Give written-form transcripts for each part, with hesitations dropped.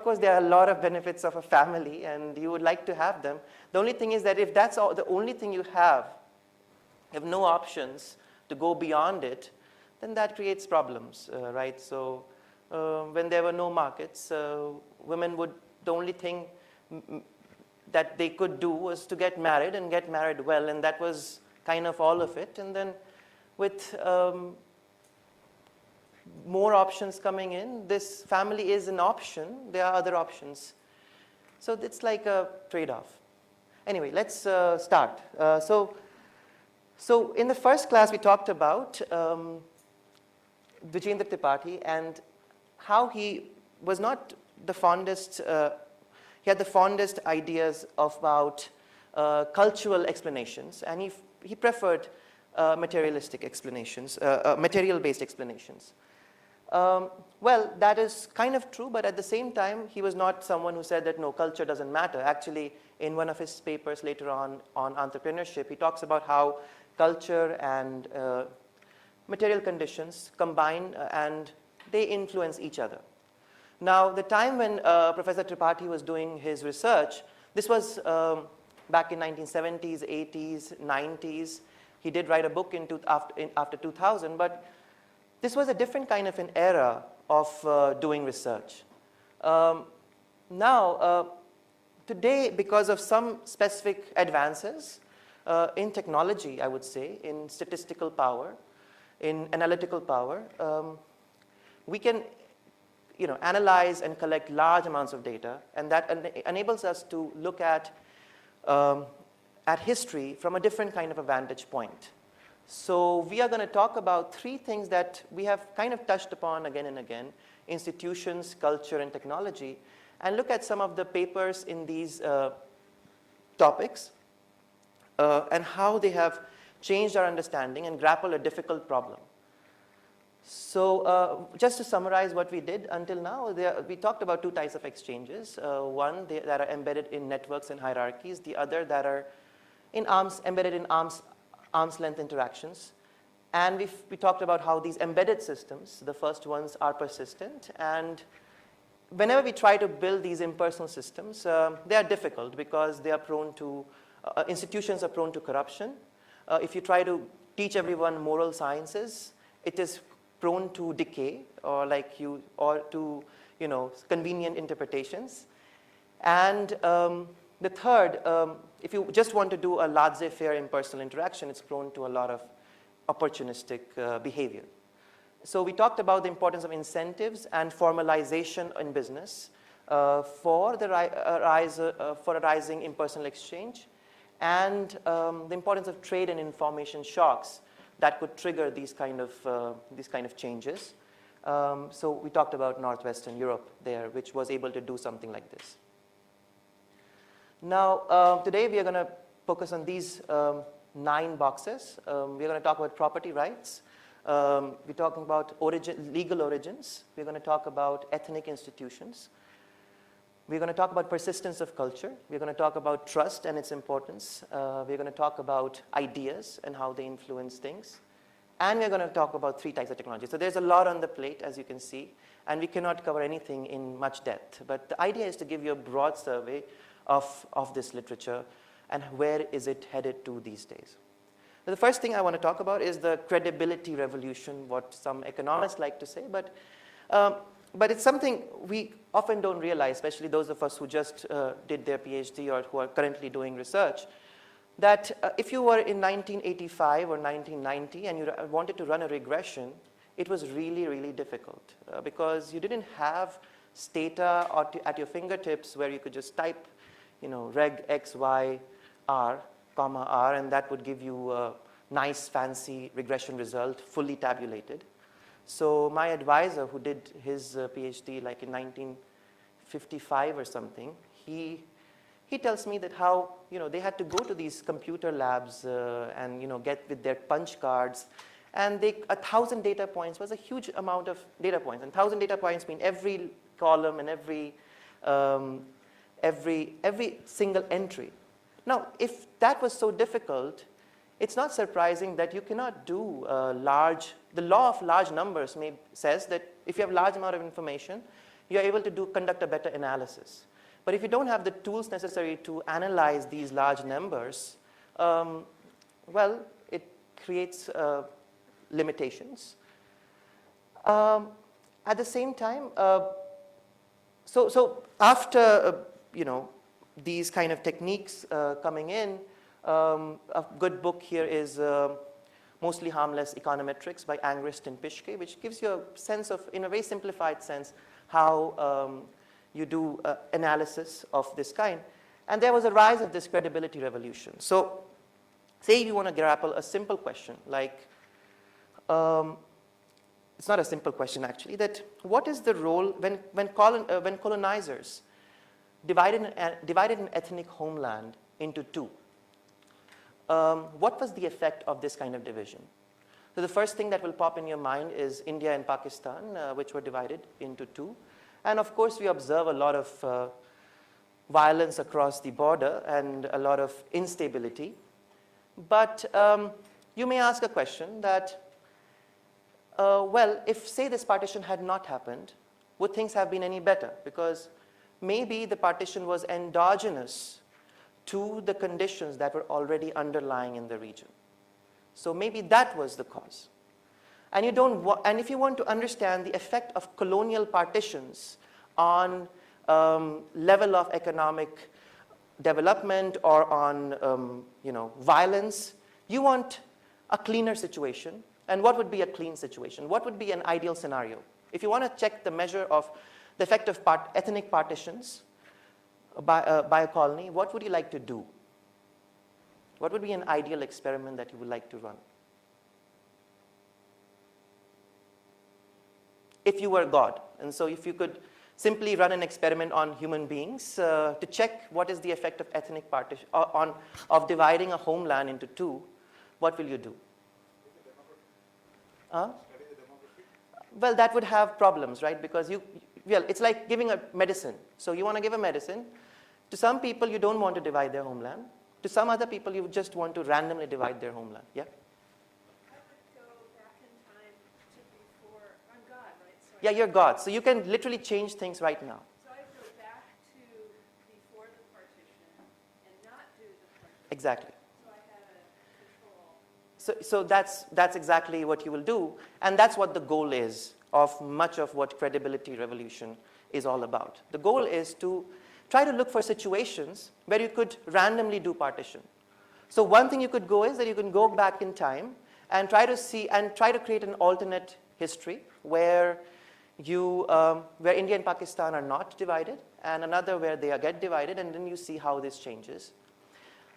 course, there are a lot of benefits of a family, and you would like to have them. The only thing is that if that's the only thing you have no options to go beyond it, then that creates problems, right? So when there were no markets, women would, the only thing that they could do was to get married and get married well, and that was kind of all of it. And then with more options coming in, this family is an option. There are other options. So it's like a trade-off. Anyway, let's start. So in the first class, we talked about Dwijendra Tripathi and how he was not the fondest, he had the fondest ideas about cultural explanations, and he preferred materialistic explanations, material-based explanations. Well, that is kind of true, but at the same time, he was not someone who said that, no, culture doesn't matter. Actually, in one of his papers later on entrepreneurship, he talks about how culture and material conditions combine and they influence each other. Now, the time when Professor Tripathi was doing his research, this was back in 1970s, 80s, 90s. He did write a book after 2000, but this was a different kind of an era of doing research. Now, today, because of some specific advances in technology, I would say, in statistical power, in analytical power, we can analyze and collect large amounts of data, and that enables us to look at history from a different kind of a vantage point. So we are going to talk about three things that we have kind of touched upon again and again: institutions, culture, and technology, and look at some of the papers in these topics and how they have changed our understanding and grapple a difficult problem. So just to summarize what we did until now, we talked about two types of exchanges. One that are embedded in networks and hierarchies, the other that are embedded in arm's length interactions. And we talked about how these embedded systems, the first ones, are persistent. And whenever we try to build these impersonal systems, they are difficult because they are prone to, institutions are prone to corruption. If you try to teach everyone moral sciences, it is prone to decay or to convenient interpretations. And the third, if you just want to do a laissez-faire impersonal interaction, it's prone to a lot of opportunistic behavior. So we talked about the importance of incentives and formalization in business for a rising impersonal exchange, and the importance of trade and information shocks that could trigger these kind of changes. So we talked about Northwestern Europe there, which was able to do something like this. Now, today we are going to focus on these 9 boxes. We're going to talk about property rights. We're talking about legal origins. We're going to talk about ethnic institutions. We're going to talk about persistence of culture. We're going to talk about trust and its importance. We're going to talk about ideas and how they influence things. And we're going to talk about 3 types of technology. So there's a lot on the plate, as you can see, and we cannot cover anything in much depth. But the idea is to give you a broad survey of this literature and where is it headed to these days. Now, the first thing I want to talk about is the credibility revolution, what some economists like to say, but it's something we often don't realize, especially those of us who just did their PhD or who are currently doing research, that if you were in 1985 or 1990 and you wanted to run a regression, it was really, really difficult because you didn't have data at your fingertips where you could just type, reg x, y, r, comma, r, and that would give you a nice, fancy regression result, fully tabulated. So my advisor, who did his PhD like in 1955 or something, he tells me that how they had to go to these computer labs and get with their punch cards, and 1,000 data points was a huge amount of data points, and 1,000 data points mean every column and every single entry. Now, if that was so difficult, it's not surprising that you cannot do the law of large numbers says that if you have a large amount of information, you're able to conduct a better analysis. But if you don't have the tools necessary to analyze these large numbers, well, it creates limitations. At the same time, so after these kind of techniques coming in, a good book here is Mostly Harmless Econometrics by Angrist and Pischke, which gives you a sense of, in a very simplified sense, how you do analysis of this kind. And there was a rise of this credibility revolution. So say you want to grapple a simple question, like, it's not a simple question actually, that what is the role when colonizers divided an ethnic homeland into two? What was the effect of this kind of division? So the first thing that will pop in your mind is India and Pakistan, which were divided into two. And of course, we observe a lot of violence across the border and a lot of instability. But you may ask a question that, well, if, say, this partition had not happened, would things have been any better? Because maybe the partition was endogenous to the conditions that were already underlying in the region. So maybe that was the cause. And if you want to understand the effect of colonial partitions on level of economic development or on violence, you want a cleaner situation. And what would be a clean situation? What would be an ideal scenario? If you want to check the measure of the effect of ethnic partitions by a colony, what would you like to do? What would be an ideal experiment that you would like to run? If you were God, and so if you could simply run an experiment on human beings to check what is the effect of ethnic partition, of dividing a homeland into two, what will you do? Well, that would have problems, right? Because it's like giving a medicine. So you want to give a medicine. To some people, you don't want to divide their homeland. To some other people, you just want to randomly divide their homeland. Yeah? I would go back in time to before. I'm God, right? So Yeah, you're God. So you can literally change things right now. So I'd go back to before the partition and not do the partition. Exactly. So I had a control. So that's exactly what you will do. And that's what the goal is of much of what credibility revolution is all about. The goal is to try to look for situations where you could randomly do partition. So one thing you could go is that you can go back in time and try to create an alternate history where where India and Pakistan are not divided, and another where they get divided, and then you see how this changes.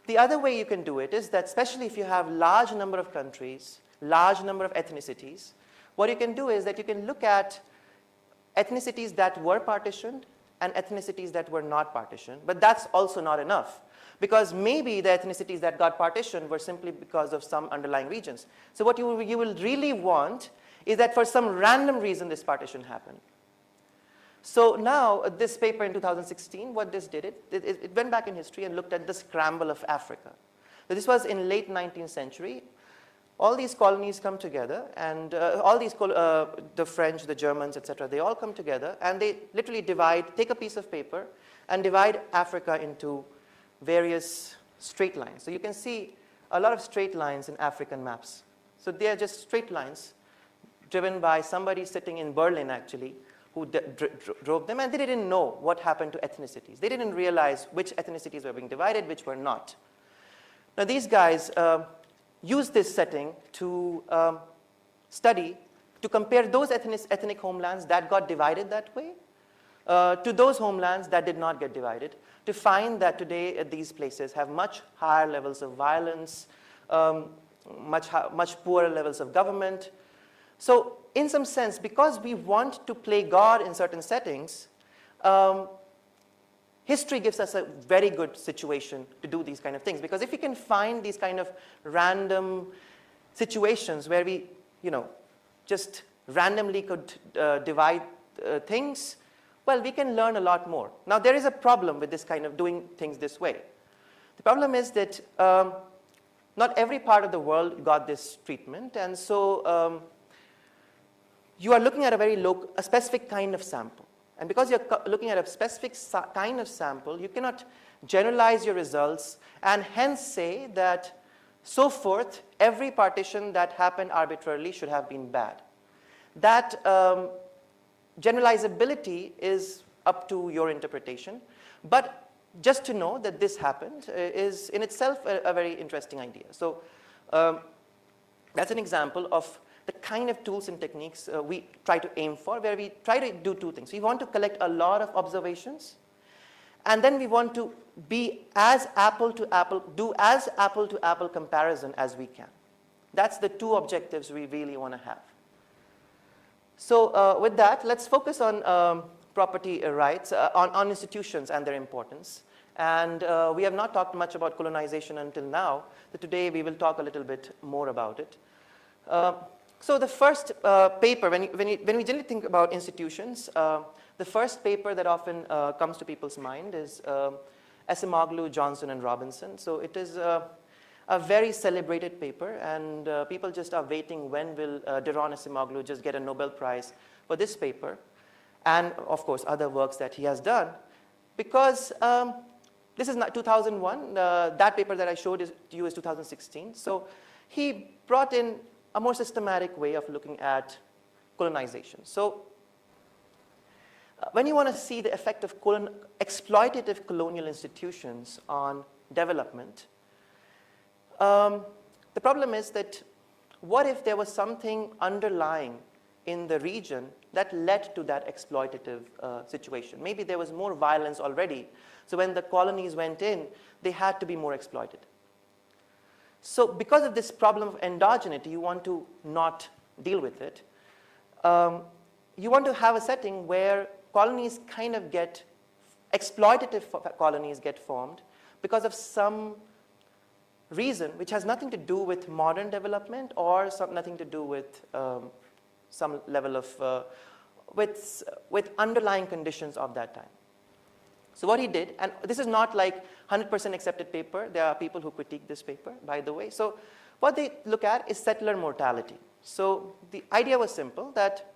The other way you can do it is that, especially if you have large number of countries, large number of ethnicities, what you can do is that you can look at ethnicities that were partitioned and ethnicities that were not partitioned. But that's also not enough, because maybe the ethnicities that got partitioned were simply because of some underlying regions. So what you will really want is that for some random reason this partition happened. So now this paper in 2016, what this did, it went back in history and looked at the scramble of Africa. So this was in late 19th century. All these colonies come together, and the French, the Germans, etc., they all come together, and they literally take a piece of paper and divide Africa into various straight lines. So you can see a lot of straight lines in African maps. So they are just straight lines driven by somebody sitting in Berlin, actually, who drove them, and they didn't know what happened to ethnicities. They didn't realize which ethnicities were being divided, which were not. Now these guys use this setting to compare those ethnic homelands that got divided that way to those homelands that did not get divided, to find that today these places have much higher levels of violence, much poorer levels of government. So in some sense, because we want to play God in certain settings, history gives us a very good situation to do these kind of things. Because if we can find these kind of random situations where we, just randomly could divide things, well, we can learn a lot more. Now, there is a problem with this kind of doing things this way. The problem is that not every part of the world got this treatment, and so you are looking at a specific kind of sample. And because you're looking at a specific kind of sample, you cannot generalize your results and hence say that, so forth, every partition that happened arbitrarily should have been bad. That generalizability is up to your interpretation. But just to know that this happened is in itself a very interesting idea. So that's an example of the kind of tools and techniques we try to aim for, where we try to do two things. We want to collect a lot of observations, and then we want to be as apple to apple, do as apple to apple comparison as we can. That's the two objectives we really want to have. So with that, let's focus on property rights, on institutions and their importance. And we have not talked much about colonization until now, but today we will talk a little bit more about it. So the first paper, when we generally think about institutions, the first paper that often comes to people's mind is Acemoglu, Johnson, and Robinson. So it is a very celebrated paper, and people just are waiting when will Daron Acemoglu just get a Nobel Prize for this paper, and of course other works that he has done, because this is not 2001. That paper that I showed to you is 2016. So he brought in a more systematic way of looking at colonization. So when you want to see the effect of exploitative colonial institutions on development, the problem is that what if there was something underlying in the region that led to that exploitative situation? Maybe there was more violence already. So when the colonies went in, they had to be more exploited. So because of this problem of endogeneity, you want to not deal with it. You want to have a setting where colonies kind of get, exploitative colonies get formed because of some reason which has nothing to do with modern development or nothing to do with some level of, with underlying conditions of that time. So what he did, and this is not like 100% accepted paper. There are people who critique this paper, by the way. So what they look at is settler mortality. So the idea was simple, that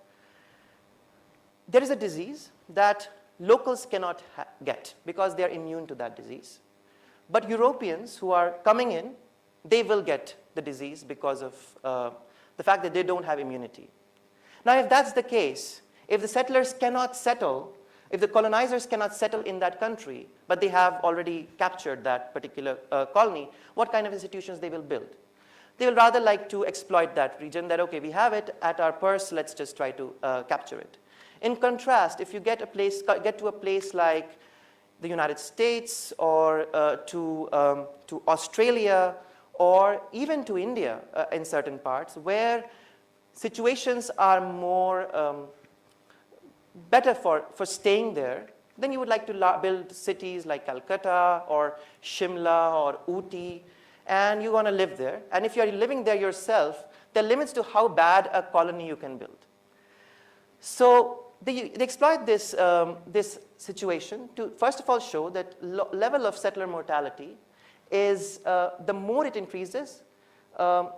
there is a disease that locals cannot get because they are immune to that disease. But Europeans who are coming in, they will get the disease because of the fact that they don't have immunity. Now, if that's the case, if the settlers cannot settle, if the colonizers cannot settle in that country, but they have already captured that particular colony, what kind of institutions they will build? They will rather like to exploit that region, that, okay, we have it at our purse, let's just try to capture it. In contrast, if you get to a place like the United States or to Australia or even to India in certain parts, where situations are more better for staying there, then you would like to build cities like Calcutta or Shimla or Ooty, and you want to live there. And if you're living there yourself, there are limits to how bad a colony you can build. So they exploit this, this situation to, first of all, show that level of settler mortality is, the more it increases, the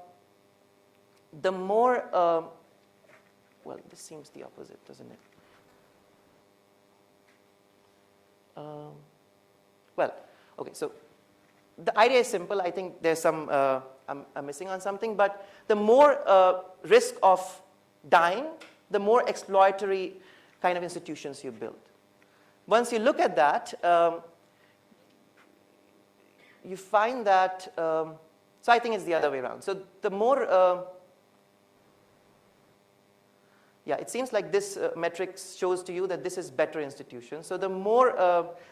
more, well, this seems the opposite, doesn't it? Well, okay, so the idea is simple. I think there's some, I'm missing on something, but the more risk of dying, the more exploitatory kind of institutions you build. Once you look at that, you find that, so I think it's the other way around. So the more, yeah, it seems like this metric shows to you that this is better institution. So the more,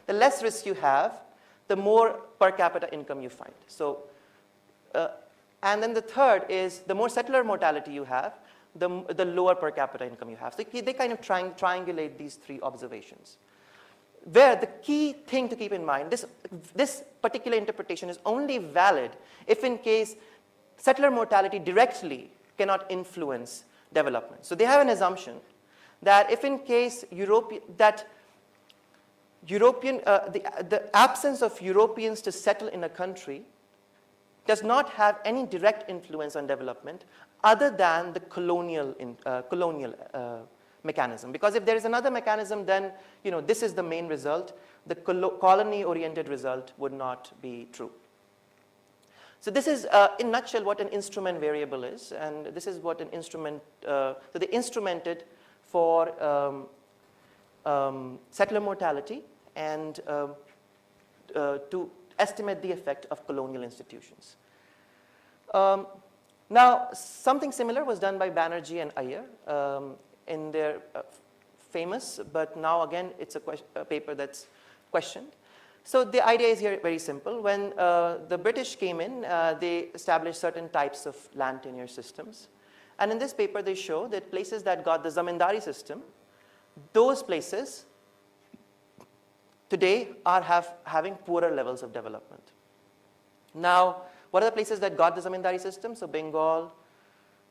the less risk you have, the more per capita income you find. So, and then the third is the more settler mortality you have, the lower per capita income you have. So they kind of triangulate these three observations. Where the key thing to keep in mind, this particular interpretation is only valid if in case settler mortality directly cannot influence development. So they have an assumption that if in case the absence of Europeans to settle in a country does not have any direct influence on development other than the colonial mechanism. Because if there is another mechanism, then this is the main result. The colony-oriented result would not be true. So this is, in a nutshell, what an instrument variable is, and this is what an instrument, so they instrumented for settler mortality and to estimate the effect of colonial institutions. Now, something similar was done by Banerjee and Iyer in their famous, but now again, it's a paper that's questioned. So the idea is here very simple. When the British came in, they established certain types of land tenure systems. And in this paper, they show that places that got the zamindari system, those places today are having poorer levels of development. Now, what are the places that got the zamindari system? So Bengal.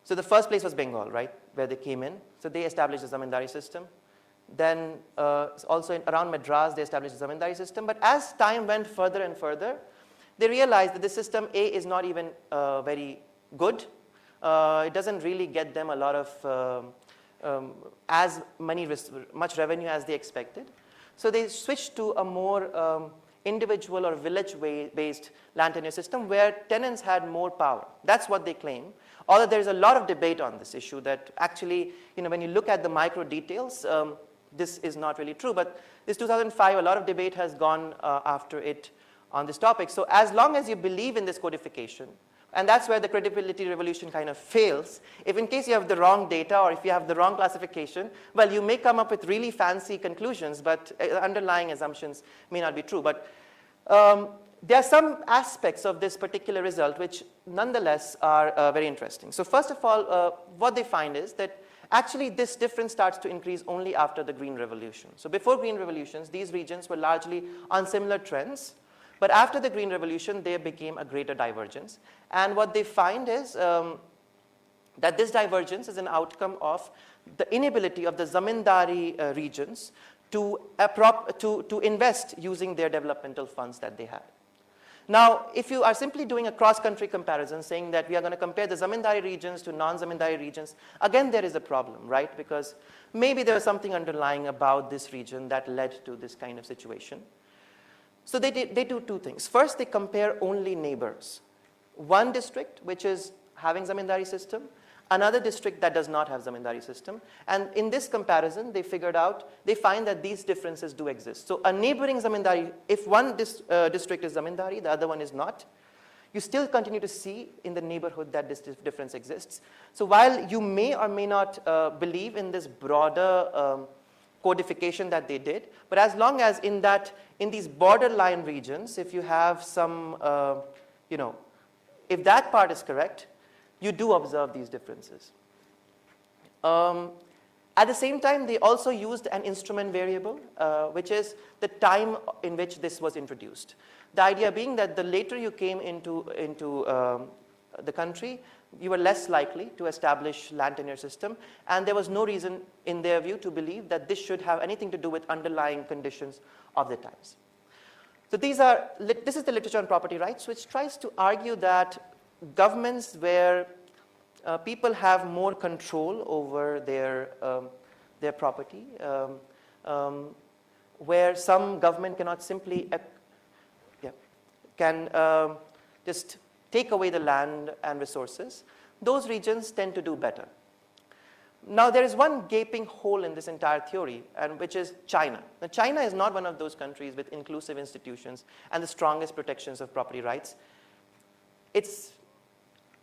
So the first place was Bengal, right, where they came in. So they established the zamindari system. Then also around Madras, they established the zamindari system. But as time went further and further, they realized that the system A is not even very good. It doesn't really get them a lot of much revenue as they expected. So they switched to a more individual or village-based land tenure system where tenants had more power. That's what they claim. Although there is a lot of debate on this issue that actually, when you look at the micro details, this is not really true. But this 2005, a lot of debate has gone after it on this topic. So as long as you believe in this codification, and that's where the credibility revolution kind of fails. If in case you have the wrong data or if you have the wrong classification, well, you may come up with really fancy conclusions, but underlying assumptions may not be true. But there are some aspects of this particular result which nonetheless are very interesting. So first of all, what they find is that actually this difference starts to increase only after the Green Revolution. So before Green Revolutions, these regions were largely on similar trends. But after the Green Revolution, there became a greater divergence. And what they find is that this divergence is an outcome of the inability of the zamindari regions to invest using their developmental funds that they had. Now, if you are simply doing a cross-country comparison, saying that we are going to compare the zamindari regions to non-zamindari regions, again, there is a problem, right? Because maybe there was something underlying about this region that led to this kind of situation. So they do two things. First, they compare only neighbors. One district, which is having zamindari system, another district that does not have zamindari system. And in this comparison, they find that these differences do exist. So a neighboring zamindari, if one district is zamindari, the other one is not, you still continue to see in the neighborhood that this difference exists. So while you may or may not believe in this broader codification that they did, but as long as in these borderline regions, if you have some, if that part is correct, you do observe these differences. At the same time, they also used an instrument variable, which is the time in which this was introduced. The idea being that the later you came into the country, you were less likely to establish land tenure system, and there was no reason, in their view, to believe that this should have anything to do with underlying conditions of the times. So this is the literature on property rights, which tries to argue that governments where people have more control over their property, where some government cannot simply just take away the land and resources, those regions tend to do better. Now, there is one gaping hole in this entire theory, and which is China. Now, China is not one of those countries with inclusive institutions and the strongest protections of property rights. It's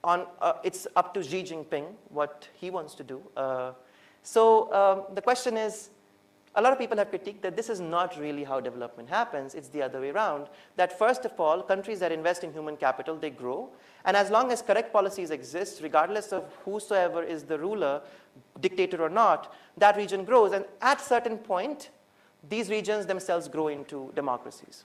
up to Xi Jinping what he wants to do. So the question is, a lot of people have critiqued that this is not really how development happens. It's the other way around. That first of all, countries that invest in human capital, they grow. And as long as correct policies exist, regardless of whosoever is the ruler, dictator or not, that region grows. And at a certain point, these regions themselves grow into democracies.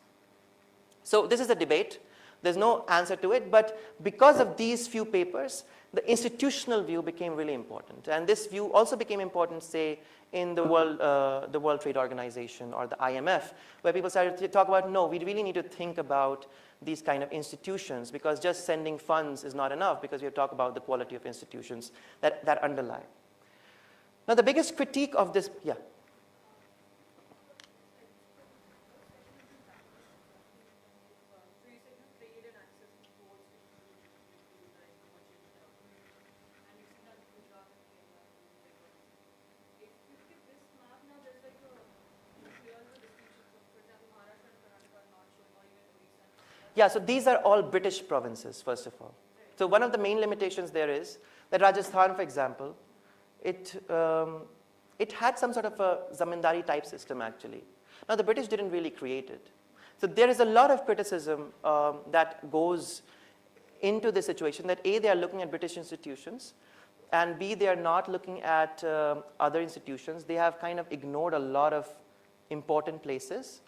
So this is a debate. There's no answer to it. But because of these few papers, the institutional view became really important. And this view also became important, say, in the World Trade Organization or the IMF, where people started to talk about, no, we really need to think about these kind of institutions, because just sending funds is not enough, because we have to talk about the quality of institutions that underlie. Now, the biggest critique of this, yeah. Yeah, so these are all British provinces, first of all. So one of the main limitations there is that Rajasthan, for example, it had some sort of a zamindari type system, actually. Now, the British didn't really create it. So there is a lot of criticism that goes into the situation that A, they are looking at British institutions, and B, they are not looking at other institutions. They have kind of ignored a lot of important places.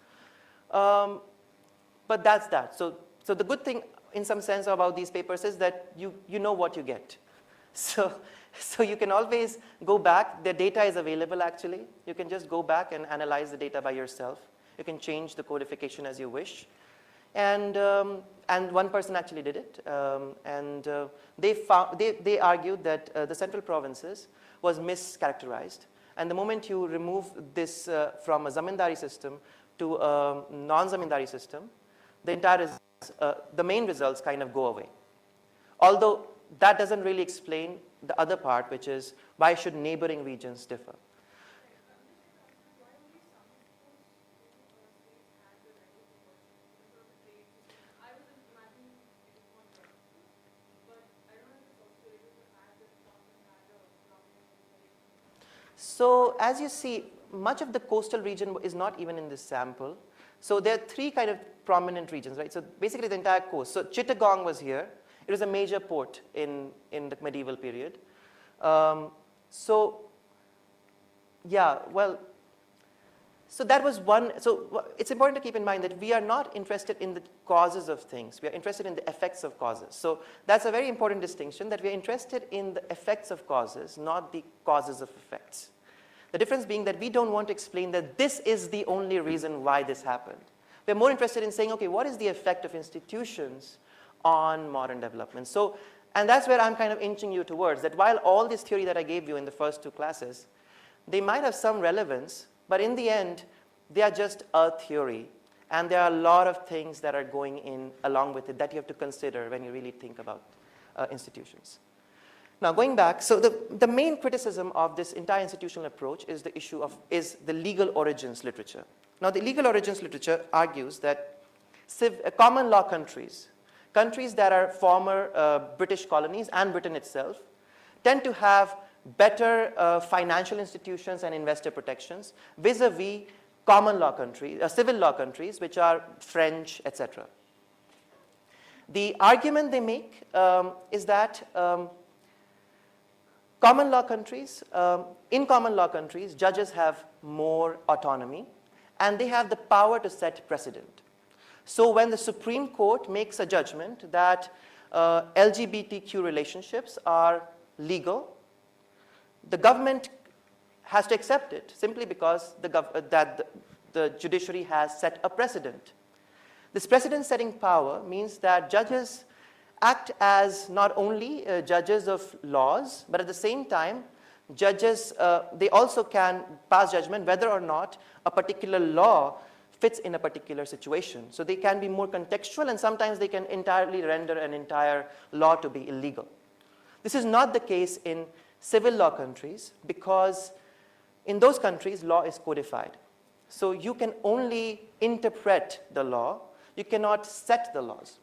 But that's that. So the good thing, in some sense, about these papers is that you know what you get. So you can always go back. The data is available, actually. You can just go back and analyze the data by yourself. You can change the codification as you wish. And one person actually did it. They argued that the central provinces was mischaracterized. And the moment you remove this from a zamindari system to a non-zamindari system, the main results kind of go away. Although that doesn't really explain the other part, which is why should neighboring regions differ? So as you see, much of the coastal region is not even in this sample. So there are three kind of prominent regions, right? So basically the entire coast. So Chittagong was here. It was a major port in the medieval period. So that was one. So it's important to keep in mind that we are not interested in the causes of things. We are interested in the effects of causes. So that's a very important distinction, that we are interested in the effects of causes, not the causes of effects. The difference being that we don't want to explain that this is the only reason why this happened. We're more interested in saying, okay, what is the effect of institutions on modern development? So, and that's where I'm kind of inching you towards, that while all this theory that I gave you in the first two classes, they might have some relevance, but in the end, they are just a theory. And there are a lot of things that are going in along with it that you have to consider when you really think about institutions. Now, going back, so the main criticism of this entire institutional approach is the issue of the legal origins literature. Now, the legal origins literature argues that common law countries that are former British colonies and Britain itself, tend to have better financial institutions and investor protections vis-a-vis common law countries, civil law countries, which are French, etc. The argument they make is that in common law countries, judges have more autonomy, and they have the power to set precedent. So when the Supreme Court makes a judgment that LGBTQ relationships are legal, the government has to accept it simply because the judiciary has set a precedent. This precedent-setting power means that judges act as not only judges of laws, but at the same time, judges, they also can pass judgment whether or not a particular law fits in a particular situation. So they can be more contextual, and sometimes they can entirely render an entire law to be illegal. This is not the case in civil law countries, because in those countries, law is codified. So you can only interpret the law. You cannot set the laws.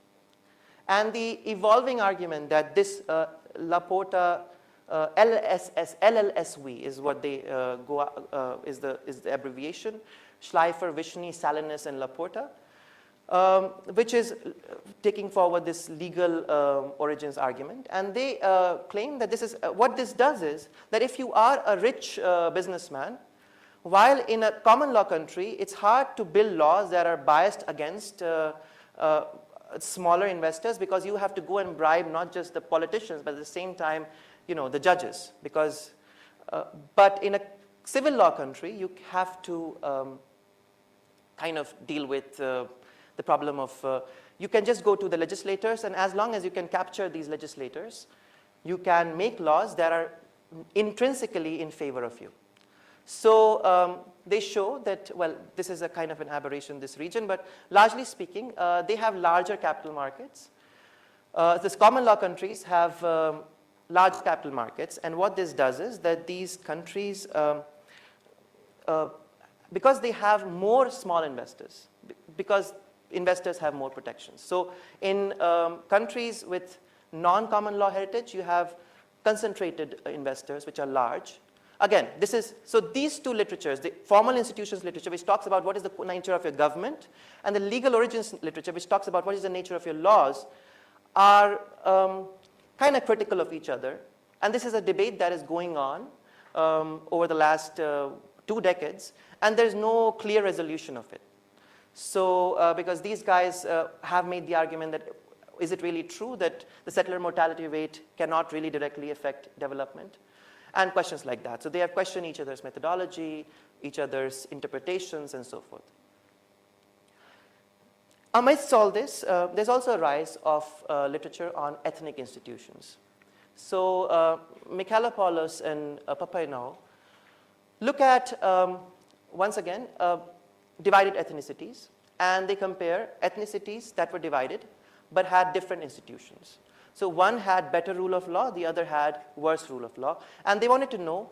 And the evolving argument that this Laporta LLSV is what they is the abbreviation, Schleifer, Vishny, Salinas, and Laporta, which is taking forward this legal origins argument. And they claim that this is what this does is that if you are a rich businessman, while in a common law country, it's hard to build laws that are biased against smaller investors, because you have to go and bribe not just the politicians, but at the same time, the judges. Because, but in a civil law country, you have to kind of deal with the problem of, you can just go to the legislators, and as long as you can capture these legislators, you can make laws that are intrinsically in favor of you. So they show that, well, this is a kind of an aberration in this region, but largely speaking, they have larger capital markets. These common law countries have large capital markets, and what this does is that these countries, because they have more small investors, because investors have more protections. So in countries with non-common law heritage, you have concentrated investors, which are large. Again, so these two literatures, the formal institutions literature, which talks about what is the nature of your government, and the legal origins literature, which talks about what is the nature of your laws, are kind of critical of each other. And this is a debate that is going on over the last 2 decades, and there's no clear resolution of it. So because these guys have made the argument that is it really true that the settler mortality rate cannot really directly affect development? And questions like that. So they have questioned each other's methodology, each other's interpretations, and so forth. Amidst all this, there's also a rise of literature on ethnic institutions. So Michalopoulos and Papaioannou look at, once again, divided ethnicities, and they compare ethnicities that were divided but had different institutions. So one had better rule of law, the other had worse rule of law. And they wanted to know,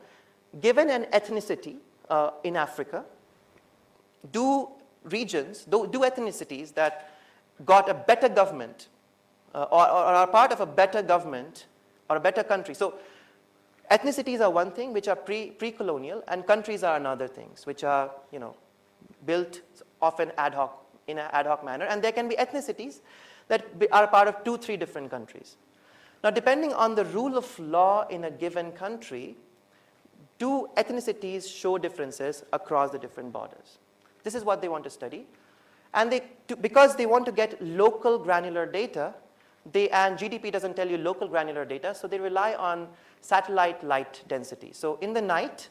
given an ethnicity in Africa, do ethnicities that got a better government or are part of a better government or a better country? So ethnicities are one thing, which are pre-colonial, and countries are another things, which are built often in an ad hoc manner. And there can be ethnicities that are part of 2-3 different countries. Now, depending on the rule of law in a given country, do ethnicities show differences across the different borders? This is what they want to study. And because they want to get local granular data, and GDP doesn't tell you local granular data, so they rely on satellite light density. So in the night,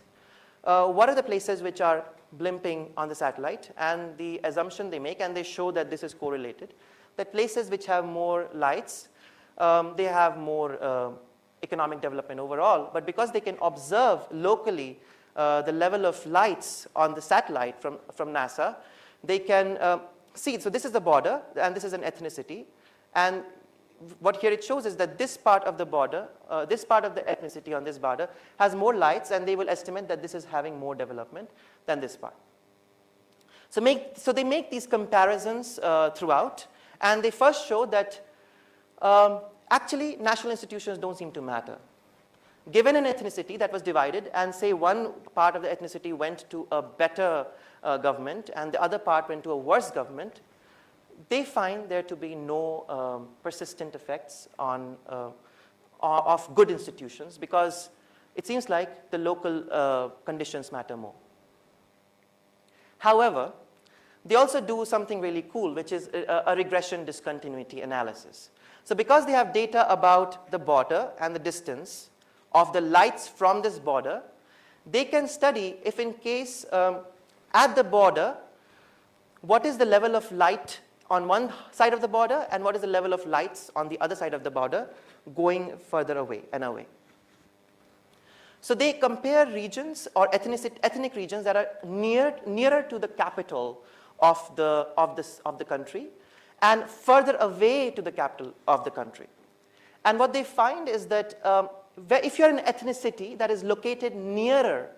what are the places which are blimping on the satellite? And the assumption they make, and they show that this is correlated, that places which have more lights, they have more economic development overall. But because they can observe locally the level of lights on the satellite from NASA, they can see. So this is the border, and this is an ethnicity. And what here it shows is that this part of the border, this part of the ethnicity on this border has more lights, and they will estimate that this is having more development than this part. So they make these comparisons throughout. And they first show that actually national institutions don't seem to matter. Given an ethnicity that was divided, and say one part of the ethnicity went to a better government and the other part went to a worse government, they find there to be no persistent effects of good institutions, because it seems like the local conditions matter more. However, they also do something really cool, which is a regression discontinuity analysis. So because they have data about the border and the distance of the lights from this border, they can study if in case at the border, what is the level of light on one side of the border and what is the level of lights on the other side of the border going further away and away. So they compare regions or ethnic regions that are nearer to the capital of the country and further away to the capital of the country. And what they find is that if you're an ethnicity that is located nearer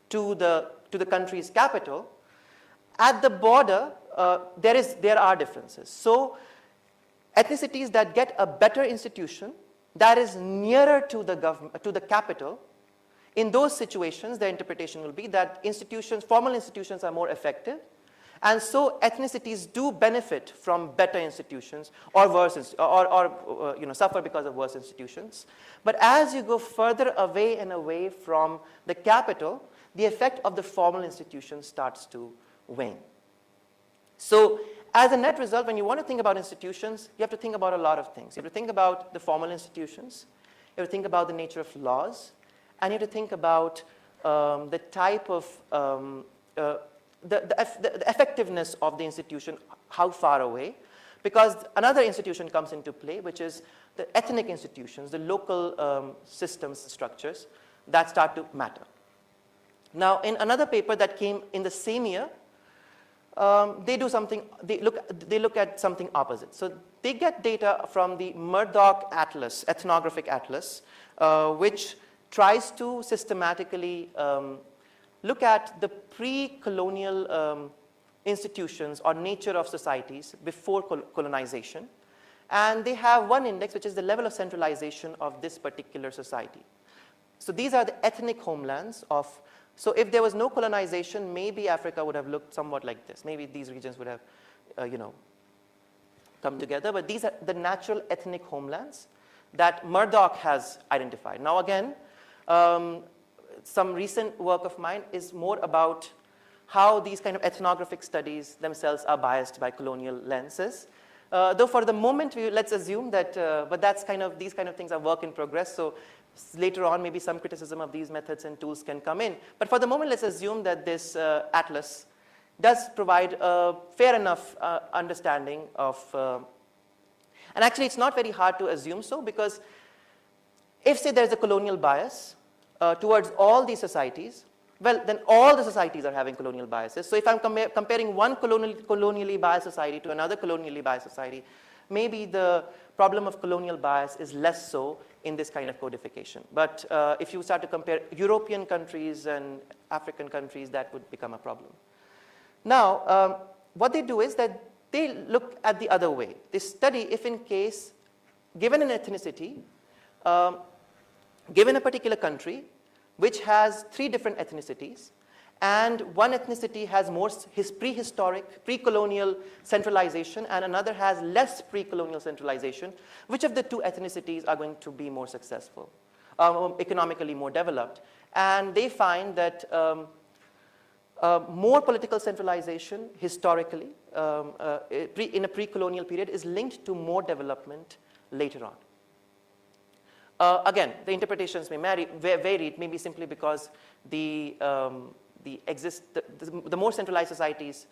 to the country's capital, at the border there are differences. So ethnicities that get a better institution that is nearer to the capital, in those situations, the interpretation will be that formal institutions are more effective. And so ethnicities do benefit from better institutions or worse, or suffer because of worse institutions. But as you go further away and away from the capital, the effect of the formal institution starts to wane. So as a net result, when you want to think about institutions, you have to think about a lot of things. You have to think about the formal institutions. You have to think about the nature of laws. And you have to think about the type of the effectiveness of the institution, how far away, because another institution comes into play, which is the ethnic institutions, the local systems, structures, that start to matter. Now, in another paper that came in the same year, they look at something opposite. So they get data from the Murdoch Atlas, ethnographic atlas, which tries to systematically look at the pre-colonial institutions or nature of societies before colonization. And they have one index, which is the level of centralization of this particular society. So these are the ethnic homelands of, so if there was no colonization, maybe Africa would have looked somewhat like this. Maybe these regions would have, come together. But these are the natural ethnic homelands that Murdoch has identified. Now again, some recent work of mine is more about how these kind of ethnographic studies themselves are biased by colonial lenses. Though for the moment, let's assume that, but these kind of things are work in progress. So later on, maybe some criticism of these methods and tools can come in. But for the moment, let's assume that this atlas does provide a fair enough understanding of, and actually it's not very hard to assume so, because if, say, there's a colonial bias towards all these societies, well, then all the societies are having colonial biases. So if I'm comparing one colonially biased society to another colonially biased society, maybe the problem of colonial bias is less so in this kind of codification. But if you start to compare European countries and African countries, that would become a problem. Now, what they do is that they look at the other way. They study if in case, given an ethnicity, given a particular country, which has 3 different ethnicities, and one ethnicity has more prehistoric, pre-colonial centralization, and another has less pre-colonial centralization, which of the 2 ethnicities are going to be more successful, economically more developed? And they find that more political centralization historically in a pre-colonial period is linked to more development later on. Again, the interpretations may vary. It may be simply because the more centralized societies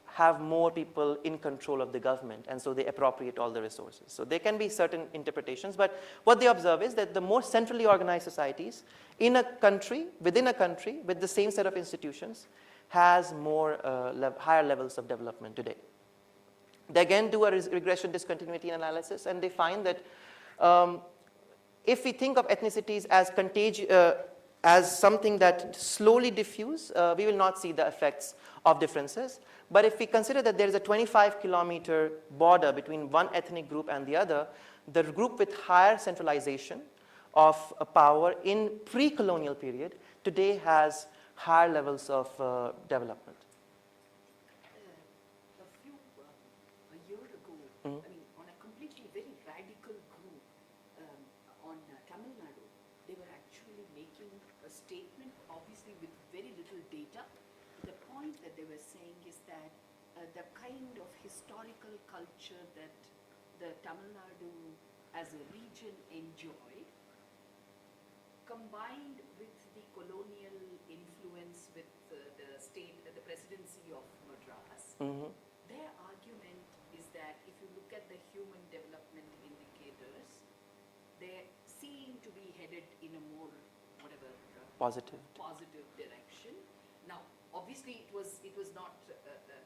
have more people in control of the government, and so they appropriate all the resources. So there can be certain interpretations, but what they observe is that the more centrally organized societies in a country, within a country, with the same set of institutions, has more higher levels of development today. They again do a regression discontinuity analysis, and they find that if we think of ethnicities as as something that slowly diffuse, we will not see the effects of differences. But if we consider that there is a 25-kilometer border between one ethnic group and the other, the group with higher centralization of power in pre-colonial period today has higher levels of development. A year ago, I mean, on a completely very radical group on Tamil Nadu, they were actually making a statement, obviously with very little data. The point that they were saying is that the kind of historical culture that the Tamil Nadu as a region enjoyed, combined with the colonial influence with the presidency of Madras, their argument is that if you look at the human development indicators, they seem to be headed in a more, positive direction. Now, obviously, it was not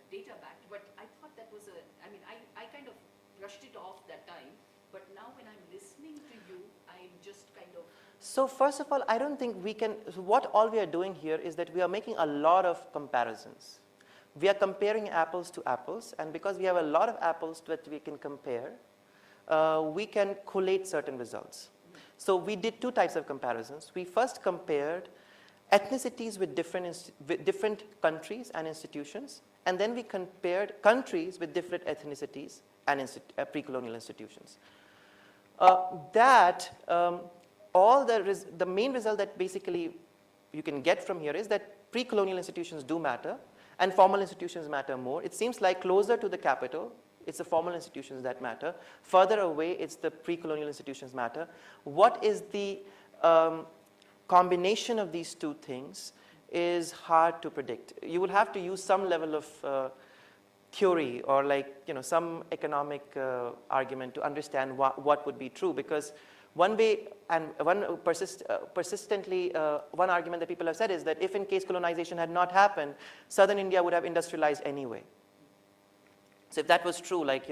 data backed, but I thought that was I kind of brushed it off that time. But now when I'm listening to you, I'm just kind of... So first of all, I don't think we can, what all we are doing here is that we are making a lot of comparisons. We are comparing apples to apples, and because we have a lot of apples that we can compare, we can collate certain results. So we did 2 types of comparisons. We first compared ethnicities with different countries and institutions, and then we compared countries with different ethnicities and pre-colonial institutions. The main result that basically you can get from here is that pre-colonial institutions do matter, and formal institutions matter more. It seems like closer to the capital, it's the formal institutions that matter. Further away, it's the pre-colonial institutions matter. What is the combination of these 2 things is hard to predict. You will have to use some level of theory or some economic argument to understand what would be true, because One way, and one persistently, one argument that people have said is that if in case colonization had not happened, southern India would have industrialized anyway. So if that was true, like,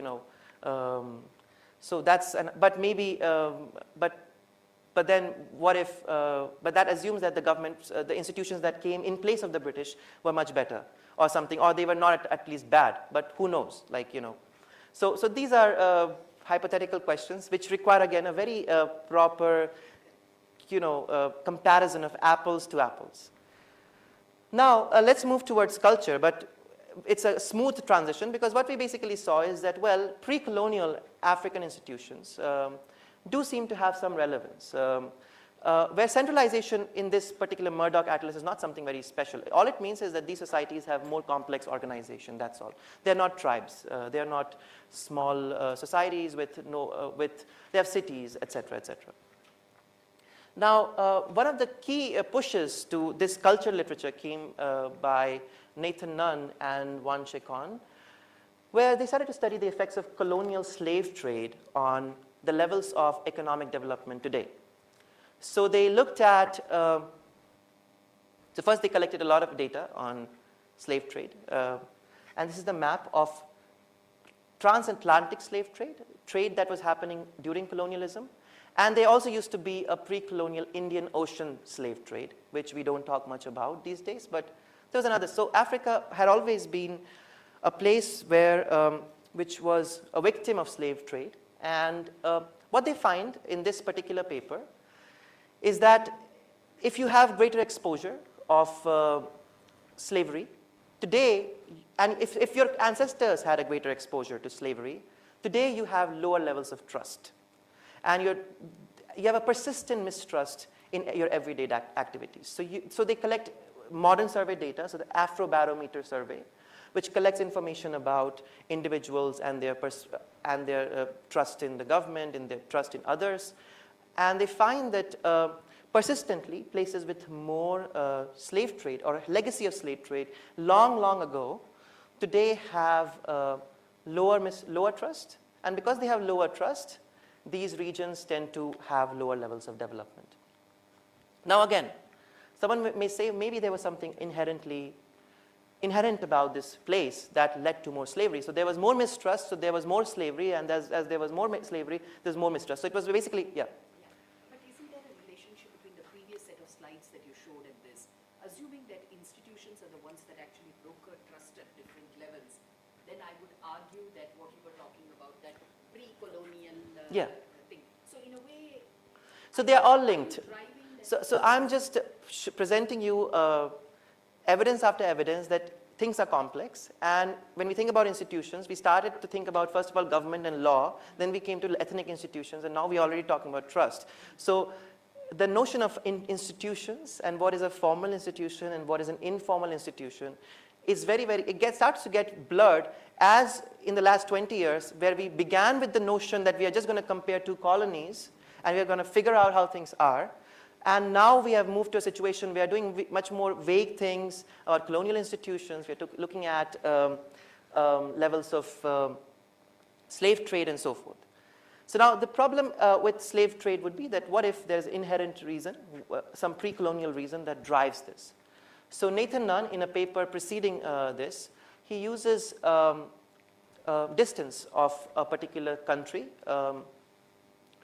so that's, but maybe, but then what if, but that assumes that the government, the institutions that came in place of the British were much better or something, or they were not at least bad, but who knows, like, So these are hypothetical questions which require, again, a very proper, comparison of apples to apples. Now, let's move towards culture, but it's a smooth transition because what we basically saw is that, well, pre-colonial African institutions do seem to have some relevance. Where centralization in this particular Murdoch Atlas is not something very special. All it means is that these societies have more complex organization, that's all. They're not tribes. They're not small societies with they have cities, etc., etc. Now, one of the key pushes to this culture literature came by Nathan Nunn and Wan Chekon, where they started to study the effects of colonial slave trade on the levels of economic development today. So they looked at, so first they collected a lot of data on slave trade. And this is the map of transatlantic slave trade, trade that was happening during colonialism. And there also used to be a pre-colonial Indian Ocean slave trade, which we don't talk much about these days, but there was another. So Africa had always been a place where, which was a victim of slave trade. And what they find in this particular paper is that if you have greater exposure of slavery, today, and if your ancestors had a greater exposure to slavery, today you have lower levels of trust. And you have a persistent mistrust in your everyday activities. So they collect modern survey data, so the Afrobarometer survey, which collects information about individuals and their trust in the government, and their trust in others. And they find that persistently, places with more slave trade or a legacy of slave trade long, long ago, today have lower trust. And because they have lower trust, these regions tend to have lower levels of development. Now again, someone may say maybe there was something inherent about this place that led to more slavery. So there was more mistrust, so there was more slavery, and as there was more slavery, there's more mistrust. So it was basically, yeah. But isn't there a relationship between the previous set of slides that you showed and this? Assuming that institutions are the ones that actually broker trust at different levels, then I would argue that what you were talking about, that pre-colonial thing. So in a way, so they are all linked. So I'm just presenting you evidence after evidence that things are complex. And when we think about institutions, we started to think about, first of all, government and law. Then we came to ethnic institutions. And now we're already talking about trust. So the notion of institutions and what is a formal institution and what is an informal institution is starts to get blurred as in the last 20 years, where we began with the notion that we are just going to compare two colonies and we are going to figure out how things are. And now we have moved to a situation where we are doing much more vague things about colonial institutions. We are looking at levels of slave trade and so forth. So now the problem with slave trade would be that what if there's inherent reason, some pre-colonial reason that drives this? So Nathan Nunn, in a paper preceding this, he uses distance of a particular country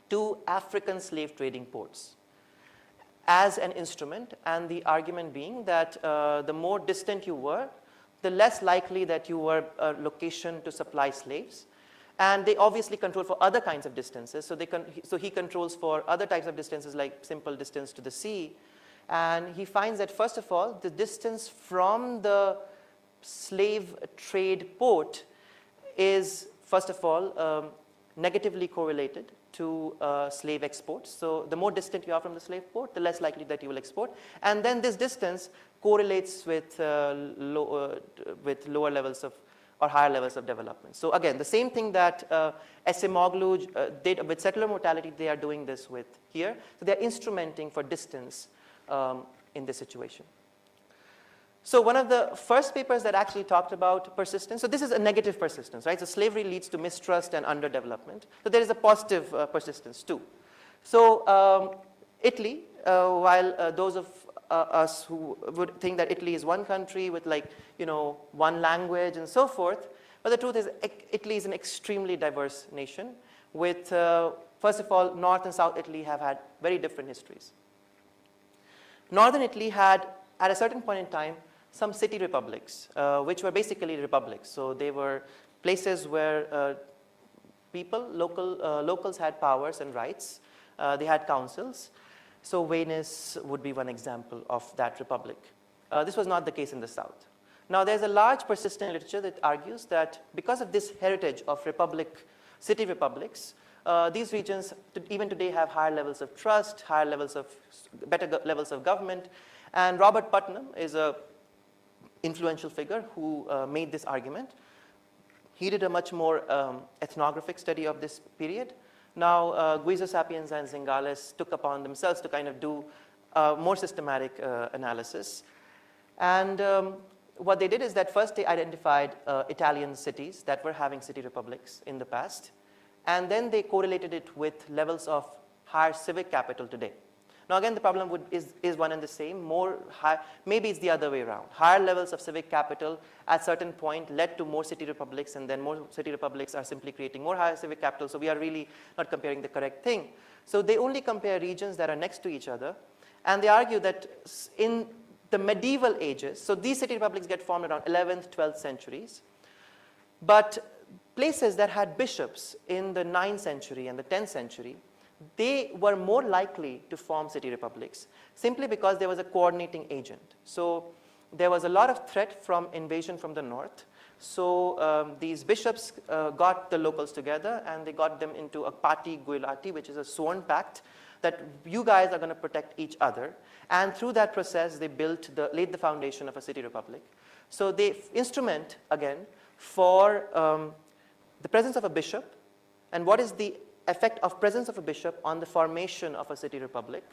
to African slave trading ports as an instrument, and the argument being that the more distant you were, the less likely that you were a location to supply slaves. And they obviously control for other kinds of distances. So he controls for other types of distances, like simple distance to the sea. And he finds that, first of all, the distance from the slave trade port is, first of all, negatively correlated to slave exports. So the more distant you are from the slave port, the less likely that you will export. And then this distance correlates with lower levels of, or higher levels of development. So again, the same thing that Esemoglu did with settler mortality, they are doing this with here. So they're instrumenting for distance in this situation. So one of the first papers that actually talked about persistence, so this is a negative persistence, right? So slavery leads to mistrust and underdevelopment. So there is a positive persistence too. So Italy, while those of us who would think that Italy is one country with like, one language and so forth, but the truth is Italy is an extremely diverse nation with, first of all, North and South Italy have had very different histories. Northern Italy had, at a certain point in time, some city republics, which were basically republics. So they were places where locals had powers and rights. They had councils. So Venice would be one example of that republic. This was not the case in the South. Now, there's a large persistent literature that argues that because of this heritage of city republics, these regions even today have higher levels of trust, better levels of government. And Robert Putnam is an influential figure who made this argument. He did a much more ethnographic study of this period. Now, Guizzo Sapienza and Zingales took upon themselves to kind of do more systematic analysis. And what they did is that first they identified Italian cities that were having city republics in the past. And then they correlated it with levels of higher civic capital today. Now again, the problem is one and the same. Maybe it's the other way around. Higher levels of civic capital at a certain point led to more city republics, and then more city republics are simply creating more higher civic capital. So we are really not comparing the correct thing. So they only compare regions that are next to each other. And they argue that in the medieval ages, so these city republics get formed around 11th, 12th centuries. But places that had bishops in the 9th century and the 10th century, they were more likely to form city republics simply because there was a coordinating agent. So there was a lot of threat from invasion from the north. So these bishops got the locals together and they got them into a patti guelati, which is a sworn pact that you guys are going to protect each other. And through that process, they laid the foundation of a city republic. So they instrument, again, for the presence of a bishop and what is the effect of presence of a bishop on the formation of a city republic,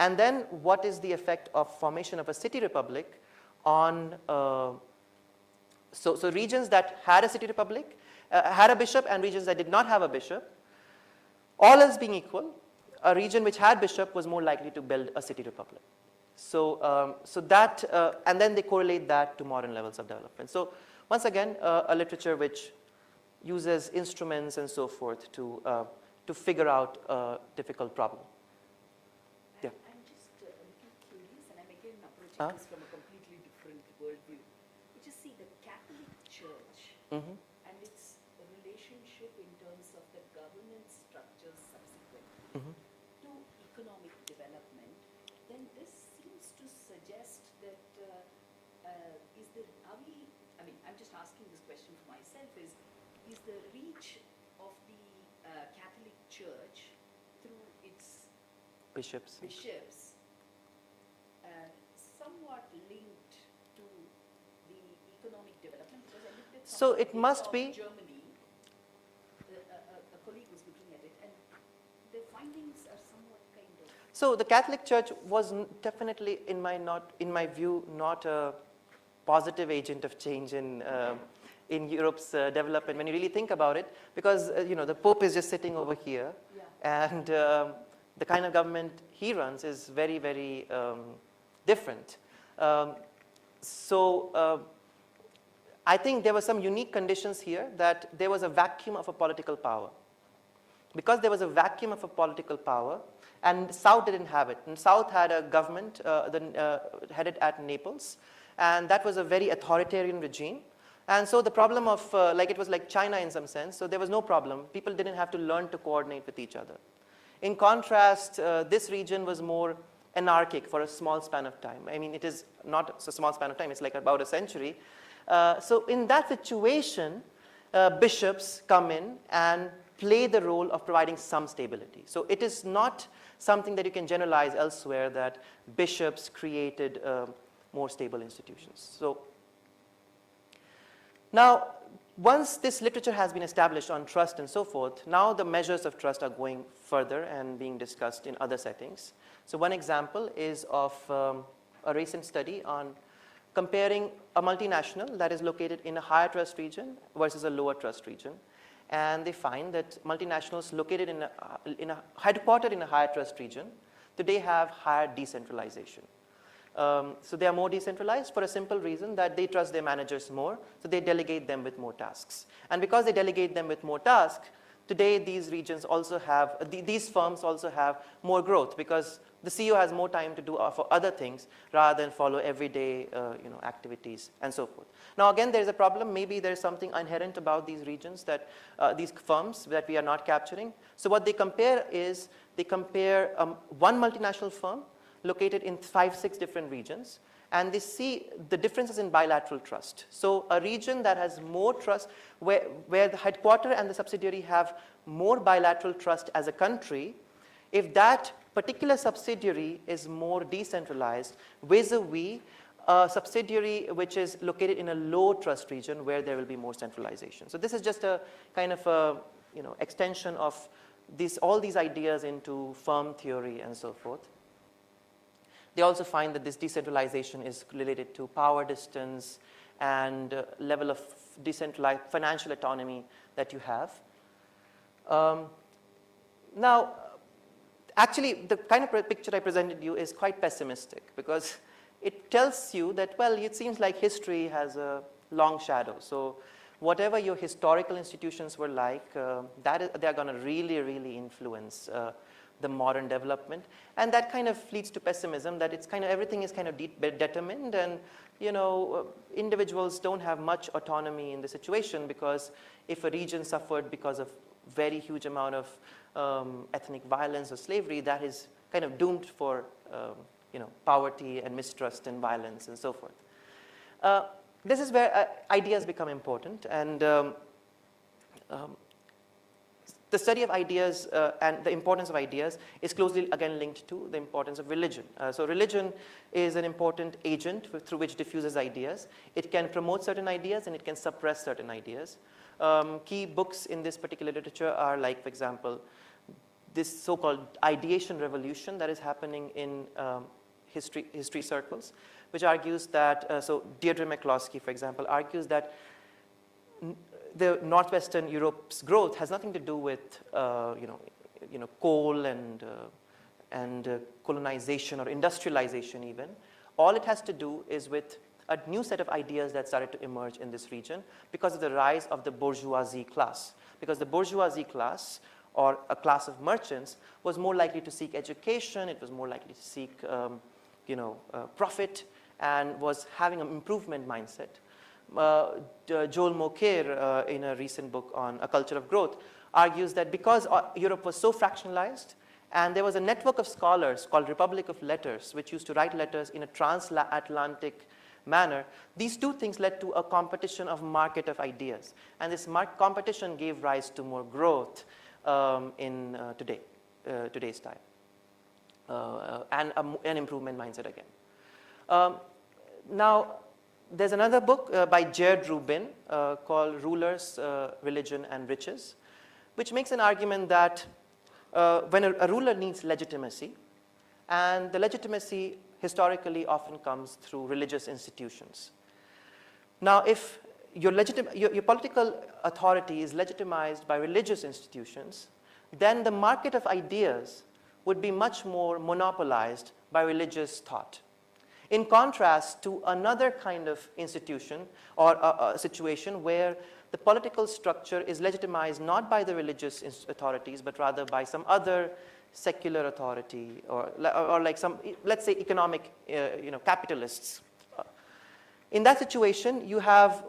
and then what is the effect of formation of a city republic on so regions that had a city republic had a bishop, and regions that did not have a bishop. All else being equal, a region which had bishop was more likely to build a city republic. So and then they correlate that to modern levels of development. So once again, a literature which uses instruments and so forth to figure out a difficult problem. Yeah. I'm just a little curious, and I'm again approaching this from a completely different worldview. You just see the Catholic Church and its relationship in terms of the governance structures subsequent to economic development, then this seems to suggest that I'm just asking this question for myself, is the reach of the Catholic Church through its bishops somewhat linked to the economic development? Because I looked at so it must be Germany. A colleague was looking at it, and the findings are somewhat kind of. So the Catholic Church was definitely, in my view, not a positive agent of change in Europe's development, when you really think about it, because the Pope is just sitting over here, and the kind of government he runs is very, very different. So I think there were some unique conditions here, that there was a vacuum of a political power. Because there was a vacuum of a political power, and South didn't have it. And South had a government headed at Naples, and that was a very authoritarian regime. And so the problem of, it was like China in some sense, so there was no problem. People didn't have to learn to coordinate with each other. In contrast, this region was more anarchic for a small span of time. I mean, it is not a small span of time, it's like about a century. So in that situation, bishops come in and play the role of providing some stability. So it is not something that you can generalize elsewhere, that bishops created more stable institutions. So now, once this literature has been established on trust and so forth, now the measures of trust are going further and being discussed in other settings. So one example is of a recent study on comparing a multinational that is located in a higher trust region versus a lower trust region. and they find that multinationals located headquartered in a higher trust region today have higher decentralization. So they are more decentralized for a simple reason that they trust their managers more, so they delegate them with more tasks. And because they delegate them with more tasks, today these regions also have, these firms also have more growth because the CEO has more time to do for other things rather than follow everyday activities and so forth. Now again, there's a problem. Maybe there's something inherent about these regions that these firms that we are not capturing. So what they compare is they compare one multinational firm located in 5-6 different regions, and they see the differences in bilateral trust. So a region that has more trust, where the headquarter and the subsidiary have more bilateral trust as a country, if that particular subsidiary is more decentralized vis-a-vis a subsidiary which is located in a low trust region where there will be more centralization. So this is just a kind of a extension of all these ideas into firm theory and so forth. They also find that this decentralization is related to power distance and level of decentralized financial autonomy that you have. Now, actually, the kind of picture I presented you is quite pessimistic because it tells you that, well, it seems like history has a long shadow. So whatever your historical institutions were like, they're going to really, really influence the modern development, and that kind of leads to pessimism that it's kind of everything is kind of determined, and individuals don't have much autonomy in the situation because if a region suffered because of very huge amount of ethnic violence or slavery, that is kind of doomed for poverty and mistrust and violence and so forth. This is where ideas become important, and the study of ideas and the importance of ideas is closely again linked to the importance of religion. So religion is an important agent through which diffuses ideas. It can promote certain ideas and it can suppress certain ideas. Key books in this particular literature are like, for example, this so-called ideation revolution that is happening in history circles, which argues that, so Deirdre McCloskey, for example, argues that the Northwestern Europe's growth has nothing to do with coal and colonization or industrialization even. All it has to do is with a new set of ideas that started to emerge in this region because of the rise of the bourgeoisie class. Because the bourgeoisie class, or a class of merchants, was more likely to seek education, it was more likely to seek profit, and was having an improvement mindset. Joel Mokyr, in a recent book on A Culture of Growth, argues that because Europe was so fractionalized, and there was a network of scholars called Republic of Letters, which used to write letters in a transatlantic manner, these two things led to a competition of market of ideas. And this competition gave rise to more growth in today's time, and an improvement mindset again. Now, there's another book by Jared Rubin called Rulers, Religion, and Riches, which makes an argument that when a ruler needs legitimacy, and the legitimacy historically often comes through religious institutions. Now, if your political authority is legitimized by religious institutions, then the market of ideas would be much more monopolized by religious thought. In contrast to another kind of institution or a situation where the political structure is legitimized not by the religious authorities, but rather by some other secular authority or like some, let's say, economic, capitalists. In that situation, you have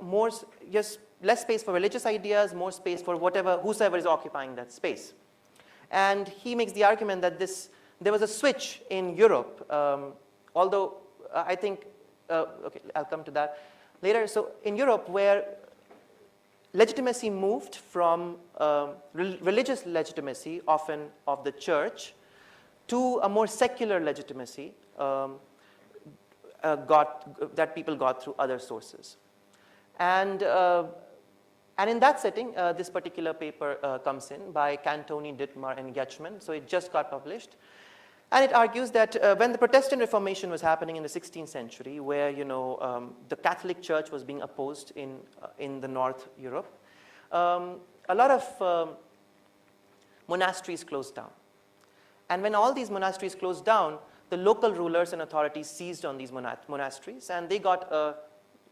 less space for religious ideas, more space for whosoever is occupying that space. And he makes the argument that there was a switch in Europe, although I think, okay, I'll come to that later. So in Europe, where legitimacy moved from religious legitimacy, often of the church, to a more secular legitimacy that people got through other sources. And in that setting, this particular paper comes in by Cantoni, Dittmar, and Getchman. So it just got published. And it argues that when the Protestant Reformation was happening in the 16th century, where the Catholic Church was being opposed in the North Europe, a a lot of monasteries closed down. And when all these monasteries closed down, the local rulers and authorities seized on these monasteries, and they got a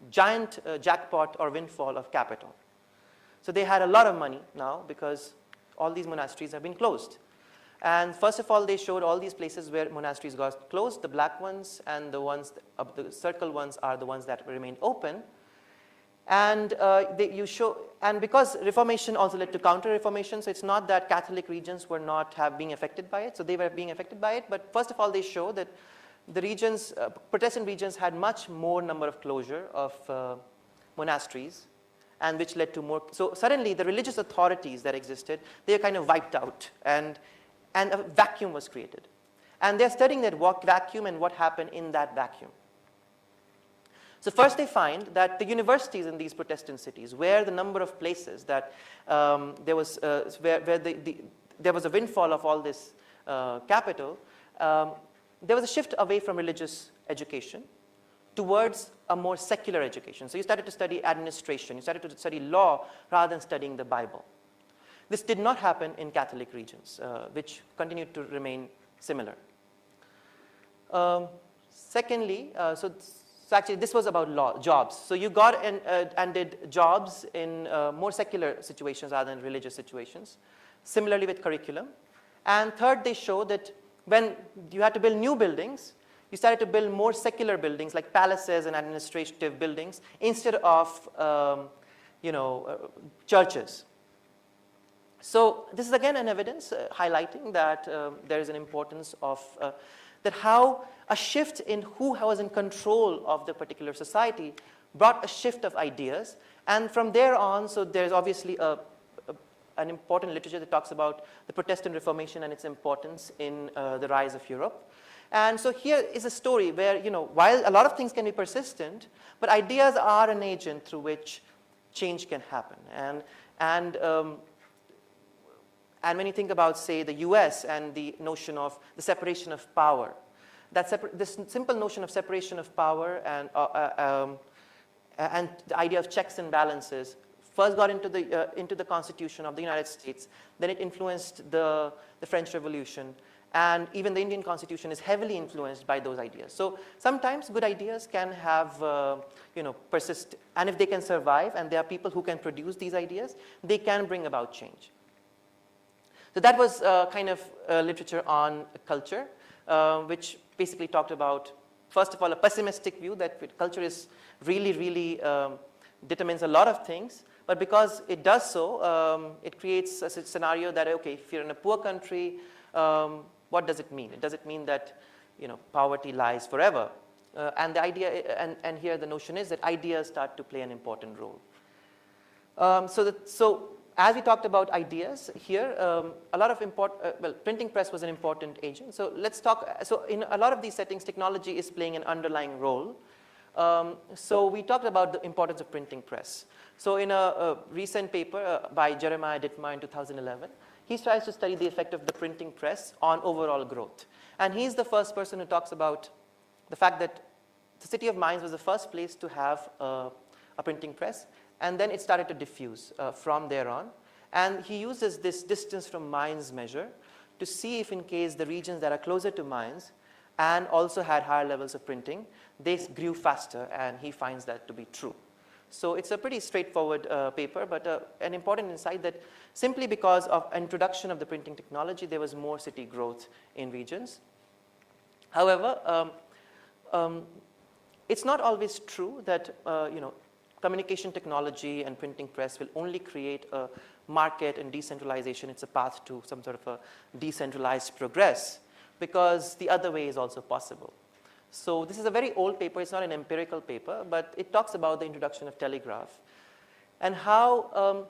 giant jackpot or windfall of capital. So they had a lot of money now because all these monasteries have been closed. And first of all, they showed all these places where monasteries got closed, the black ones, and the ones, the circle ones are the ones that remained open. And and because Reformation also led to counter-Reformation, so it's not that Catholic regions were not being affected by it, so they were being affected by it. But first of all, they show that the regions, Protestant regions, had much more number of closure of monasteries, and which led to more. So suddenly, the religious authorities that existed, they are kind of wiped out, and a vacuum was created. And they're studying that vacuum and what happened in that vacuum. So first they find that the universities in these Protestant cities, where the number of places that there was a windfall of all this capital, there was a shift away from religious education towards a more secular education. So you started to study administration, you started to study law rather than studying the Bible. This did not happen in Catholic regions, which continued to remain similar. Secondly, so actually this was about jobs. So you got and did jobs in more secular situations rather than religious situations. Similarly with curriculum. And third, they show that when you had to build new buildings, you started to build more secular buildings like palaces and administrative buildings instead of churches. So this is again an evidence highlighting that there is an importance of that how a shift in who was in control of the particular society brought a shift of ideas. And from there on, so there's obviously an important literature that talks about the Protestant Reformation and its importance in the rise of Europe. And so here is a story where, while a lot of things can be persistent, but ideas are an agent through which change can happen. And when you think about, say, the US and the notion of the separation of power, this simple notion of separation of power and the idea of checks and balances first got into the Constitution of the United States. Then it influenced the French Revolution. And even the Indian Constitution is heavily influenced by those ideas. So sometimes good ideas can have, persist. And if they can survive, and there are people who can produce these ideas, they can bring about change. So that was kind of literature on culture, which basically talked about, first of all, a pessimistic view that culture is really determines a lot of things. But because it does so, it creates a scenario that, okay, if you're in a poor country, what does it mean? Does it mean that poverty lies forever? And the idea, and here the notion is that ideas start to play an important role. So as we talked about ideas here, a lot of printing press was an important agent. So let's talk. So in a lot of these settings, technology is playing an underlying role. So we talked about the importance of printing press. So in a recent paper by Jeremiah Dittmar in 2011, he tries to study the effect of the printing press on overall growth. And he's the first person who talks about the fact that the city of Mainz was the first place to have a printing press. And then it started to diffuse from there on. And he uses this distance from Mainz measure to see if in case the regions that are closer to Mainz and also had higher levels of printing, they grew faster, and he finds that to be true. So it's a pretty straightforward paper, but an important insight that simply because of introduction of the printing technology, there was more city growth in regions. However, it's not always true that communication technology and printing press will only create a market and decentralization. It's a path to some sort of a decentralized progress, because the other way is also possible. So this is a very old paper. It's not an empirical paper, but it talks about the introduction of telegraph and how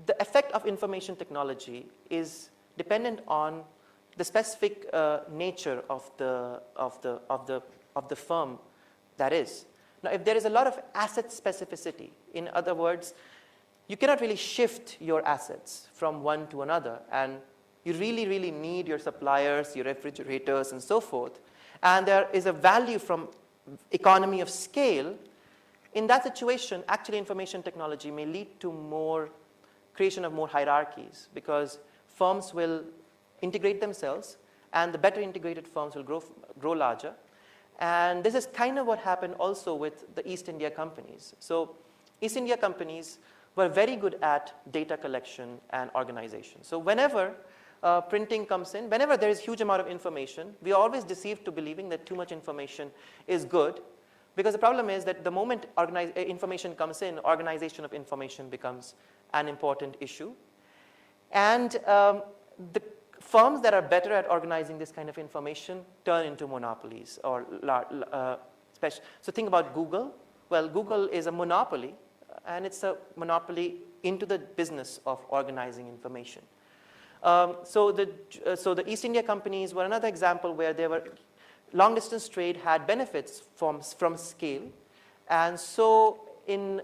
the effect of information technology is dependent on the specific nature of the firm that is. Now, if there is a lot of asset specificity, in other words, you cannot really shift your assets from one to another, and you really need your suppliers, your refrigerators, and so forth. And there is a value from economy of scale. In that situation, actually information technology may lead to more creation of more hierarchies, because firms will integrate themselves, and the better integrated firms will grow larger. And this is kind of what happened also with the East India companies. So East India companies were very good at data collection and organization. So whenever printing comes in, whenever there is huge amount of information, we are always deceived to believing that too much information is good, because the problem is that the moment information comes in, organization of information becomes an important issue. And the firms that are better at organizing this kind of information turn into monopolies. So think about Google. Well, Google is a monopoly, and it's a monopoly into the business of organizing information. So the East India companies were another example where they were long distance trade had benefits from scale, and so in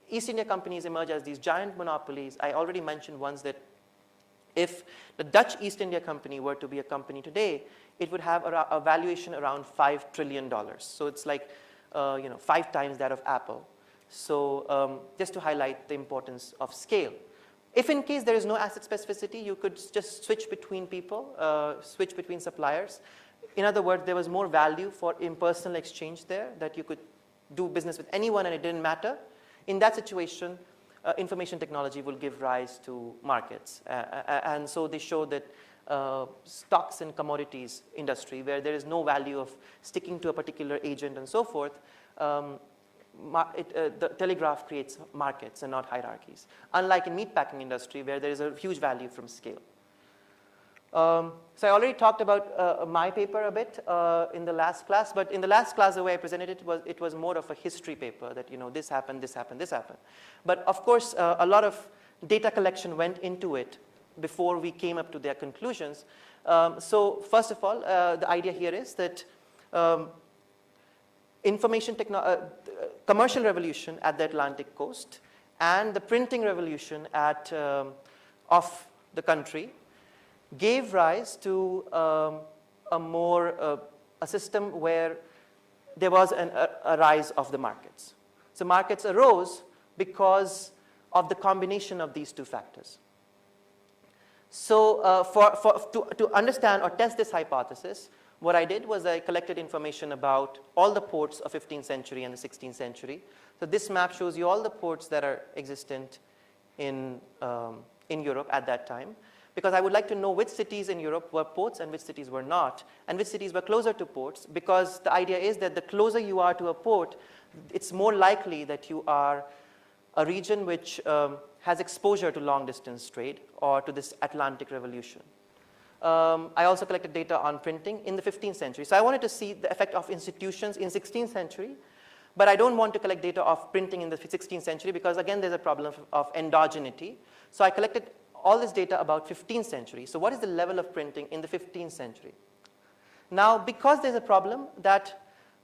East India companies emerge as these giant monopolies. I already mentioned once that if the Dutch East India Company were to be a company today, it would have a valuation around $5 trillion. So it's like 5 times that of Apple. So just to highlight the importance of scale. If in case there is no asset specificity, you could just switch between people, switch between suppliers. In other words, there was more value for impersonal exchange there, that you could do business with anyone and it didn't matter. In that situation, information technology will give rise to markets. And so they show that stocks and commodities industry, where there is no value of sticking to a particular agent and so forth, the telegraph creates markets and not hierarchies. Unlike in meatpacking industry, where there is a huge value from scale. So I already talked about my paper a bit in the last class, but in the last class the way I presented it was more of a history paper, that this happened, this happened, this happened. But of course a lot of data collection went into it before we came up to their conclusions. So first of all, the idea here is that commercial revolution at the Atlantic coast and the printing revolution of the country gave rise to a system where there was a rise of the markets. So markets arose because of the combination of these two factors. So to understand or test this hypothesis, what I did was I collected information about all the ports of 15th century and the 16th century. So this map shows you all the ports that are existent in Europe at that time, because I would like to know which cities in Europe were ports and which cities were not, and which cities were closer to ports, because the idea is that the closer you are to a port, it's more likely that you are a region which has exposure to long distance trade or to this Atlantic revolution. I also collected data on printing in the 15th century. So I wanted to see the effect of institutions in 16th century, but I don't want to collect data of printing in the 16th century because again there's a problem of endogeneity. So I collected all this data about 15th century. So what is the level of printing in the 15th century? Now, because there's a problem that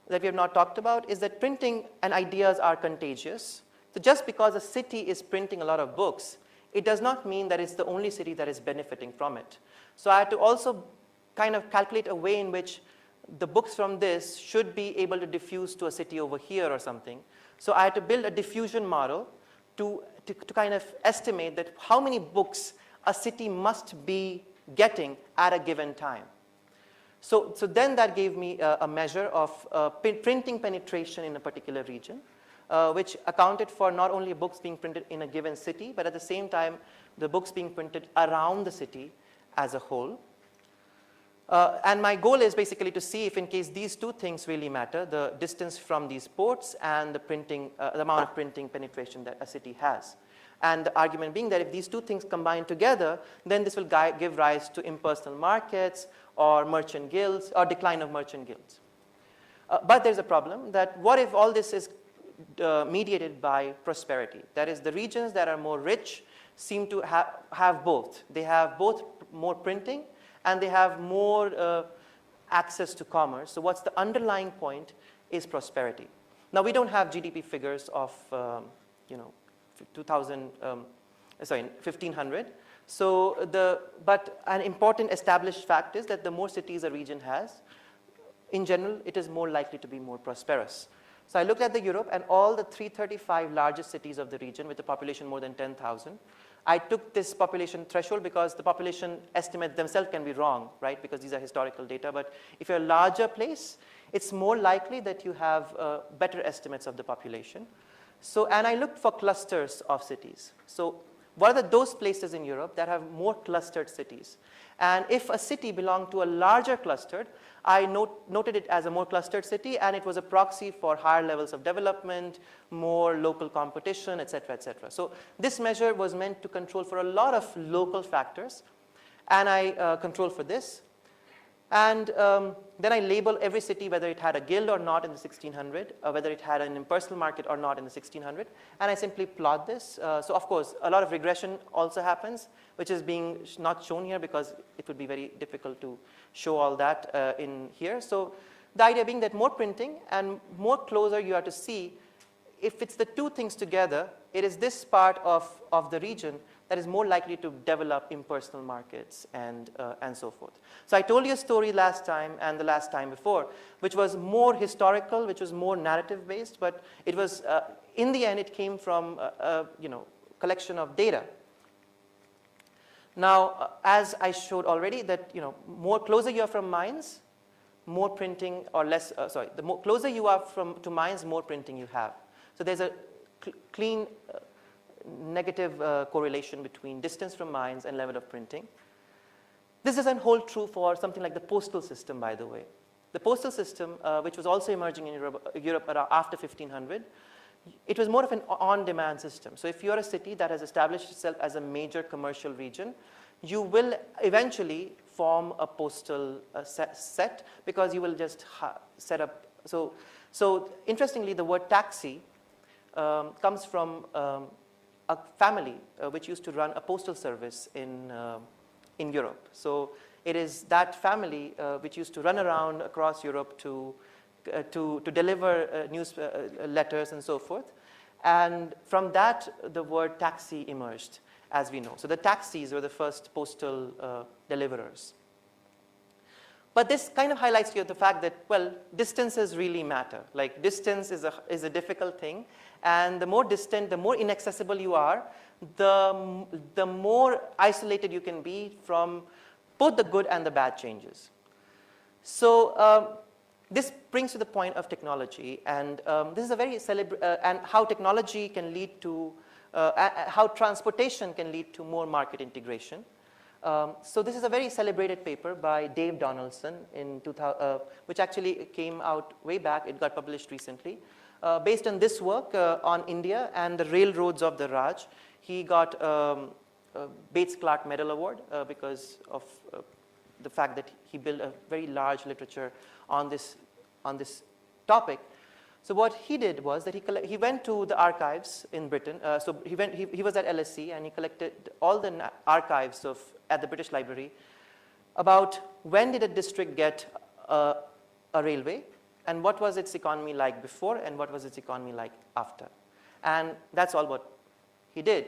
we have not talked about, is that printing and ideas are contagious. So just because a city is printing a lot of books, it does not mean that it's the only city that is benefiting from it. So I had to also kind of calculate a way in which the books from this should be able to diffuse to a city over here or something. So I had to build a diffusion model to kind of estimate that how many books a city must be getting at a given time. So then that gave me a measure of printing penetration in a particular region, which accounted for not only books being printed in a given city, but at the same time, the books being printed around the city as a whole. And my goal is basically to see if in case these two things really matter, the distance from these ports and the printing, the amount of printing penetration that a city has. And the argument being that if these two things combine together, then this will give rise to impersonal markets or merchant guilds or decline of merchant guilds. But there's a problem that what if all this is mediated by prosperity? That is, the regions that are more rich seem to have both. They have both more printing and they have more access to commerce. So what's the underlying point is prosperity. Now we don't have GDP figures of 1500. So but an important established fact is that the more cities a region has, in general, it is more likely to be more prosperous. So I looked at the Europe and all the 335 largest cities of the region with a population more than 10,000. I took this population threshold because the population estimates themselves can be wrong, right? Because these are historical data. But if you're a larger place, it's more likely that you have better estimates of the population. So, and I looked for clusters of cities. So what are those places in Europe that have more clustered cities? And if a city belonged to a larger cluster, I noted it as a more clustered city, and it was a proxy for higher levels of development, more local competition, et cetera, et cetera. So this measure was meant to control for a lot of local factors, and I control for this. And then I label every city, whether it had a guild or not in the 1600, or whether it had an impersonal market or not in the 1600, and I simply plot this. So of course, a lot of regression also happens, which is being not shown here because it would be very difficult to show all that in here. So the idea being that more printing and more closer you have to see, if it's the two things together, it is this part of the region that is more likely to develop impersonal markets and so forth. So I told you a story last time and the last time before, which was more historical, which was more narrative based, but it was, in the end, it came from a collection of data. Now, as I showed already, that more closer you are from mines, more printing or less, the more closer you are to mines, more printing you have. So there's a clean negative correlation between distance from mines and level of printing. This doesn't hold true for something like the postal system, by the way. The postal system, which was also emerging in Europe after 1500, it was more of an on-demand system. So if you're a city that has established itself as a major commercial region, you will eventually form a postal set because you will just set up. So interestingly, the word taxi comes from a family which used to run a postal service in Europe. So it is that family which used to run around across Europe to deliver letters and so forth. And from that, the word taxi emerged, as we know. So the taxis were the first postal deliverers. But this kind of highlights to you the fact that, well, distances really matter. Like distance is a difficult thing. And the more distant, the more inaccessible you are, the more isolated you can be from both the good and the bad changes. So this brings to the point of technology. And this is a very and how technology can lead to, how transportation can lead to more market integration. So this is a very celebrated paper by Dave Donaldson in 2000, which actually came out way back. It got published recently. Based on this work on India and the railroads of the Raj, he got a Bates-Clark Medal Award because of the fact that he built a very large literature on this topic. So what he did was that he went to the archives in Britain. So he was at LSE and he collected all the archives at the British Library about when did a district get a railway, and what was its economy like before, and what was its economy like after. And that's all what he did,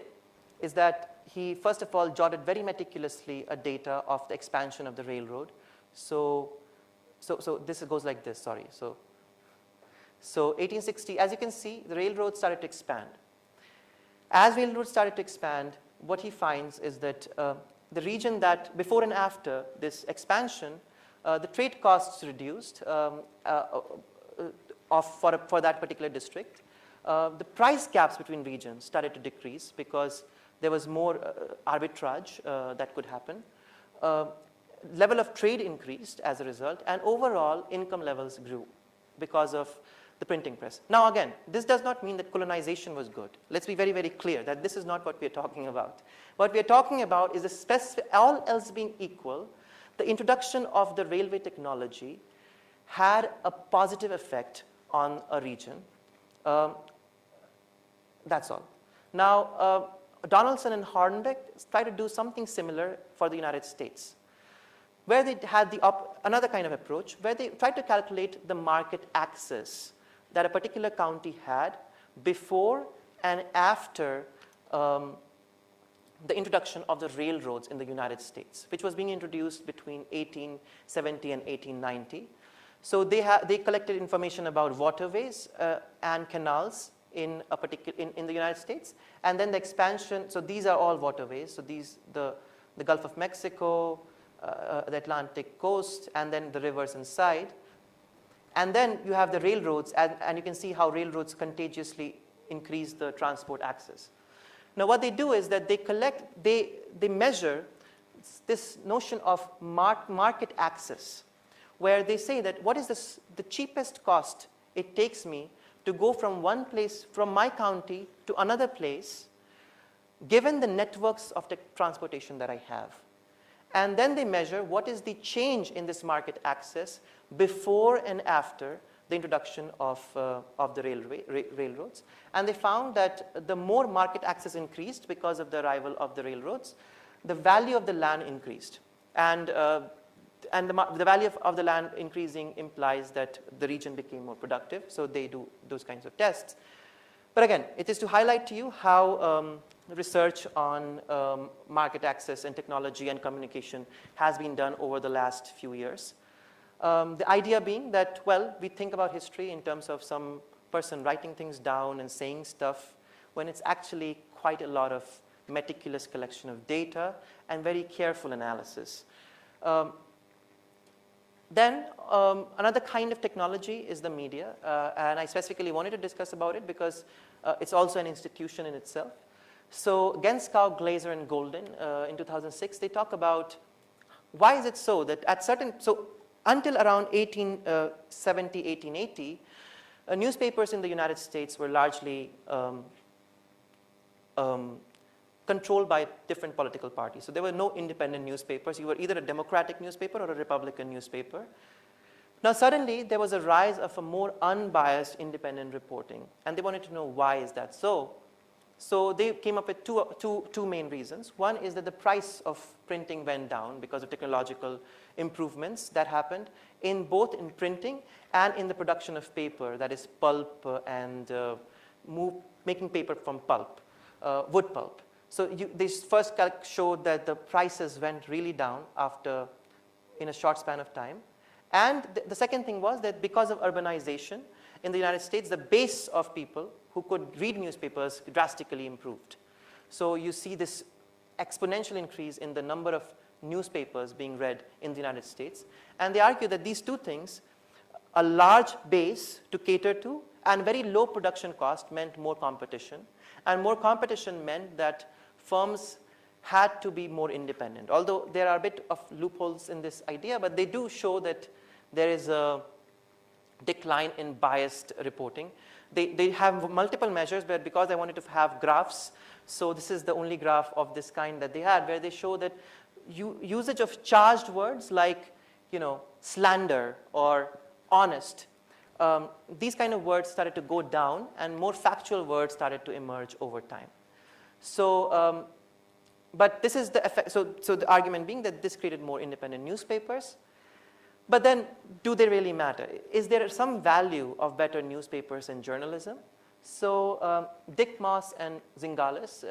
is that he first of all jotted very meticulously a data of the expansion of the railroad. So this goes like this, sorry. So 1860, as you can see, the railroad started to expand. As railroads started to expand, what he finds is that the region that before and after this expansion, the trade costs reduced for that particular district. The price gaps between regions started to decrease because there was more arbitrage that could happen. Level of trade increased as a result, and overall income levels grew because of the printing press. Now again, this does not mean that colonization was good. Let's be very, very clear that this is not what we are talking about. What we are talking about is all else being equal, the introduction of the railway technology had a positive effect on a region. That's all. Now, Donaldson and Hornbeck tried to do something similar for the United States, where they had another kind of approach, where they tried to calculate the market access that a particular county had before and after the introduction of the railroads in the United States, which was being introduced between 1870 and 1890. So they collected information about waterways and canals in the United States, and then the expansion. So these are all waterways. So the Gulf of Mexico, the Atlantic coast, and then the rivers inside. And then you have the railroads, and you can see how railroads contagiously increase the transport access. Now what they do is that they measure this notion of market access, where they say that what is the cheapest cost it takes me to go from one place, from my county to another place, given the networks of transportation that I have. And then they measure what is the change in this market access before and after the introduction of the railroads. And they found that the more market access increased because of the arrival of the railroads, the value of the land increased. And the value of the land increasing implies that the region became more productive. So they do those kinds of tests. But again, it is to highlight to you how research on market access and technology and communication has been done over the last few years. The idea being that, well, we think about history in terms of some person writing things down and saying stuff, when it's actually quite a lot of meticulous collection of data and very careful analysis. Then another kind of technology is the media, and I specifically wanted to discuss about it because it's also an institution in itself. So Genskow, Glaser, and Golden in 2006, they talk about why is it so that until around 1870, 1880, newspapers in the United States were largely controlled by different political parties. So there were no independent newspapers. You were either a Democratic newspaper or a Republican newspaper. Now suddenly there was a rise of a more unbiased independent reporting, and they wanted to know why is that so. So they came up with two main reasons. One is that the price of printing went down because of technological improvements that happened in both in printing and in the production of paper, that is pulp and making paper from pulp, wood pulp. So this first calc showed that the prices went really down in a short span of time. And the second thing was that because of urbanization in the United States, the base of people who could read newspapers drastically improved. So you see this exponential increase in the number of newspapers being read in the United States. And they argue that these two things, a large base to cater to and very low production cost, meant more competition. And more competition meant that firms had to be more independent. Although there are a bit of loopholes in this idea, but they do show that there is a decline in biased reporting. They have multiple measures, but because I wanted to have graphs, so this is the only graph of this kind that they had, where they show that usage of charged words like, slander or honest, these kind of words started to go down, and more factual words started to emerge over time. So, but this is the effect. So the argument being that this created more independent newspapers. But then, do they really matter? Is there some value of better newspapers and journalism? So Dick Moss and Zingales,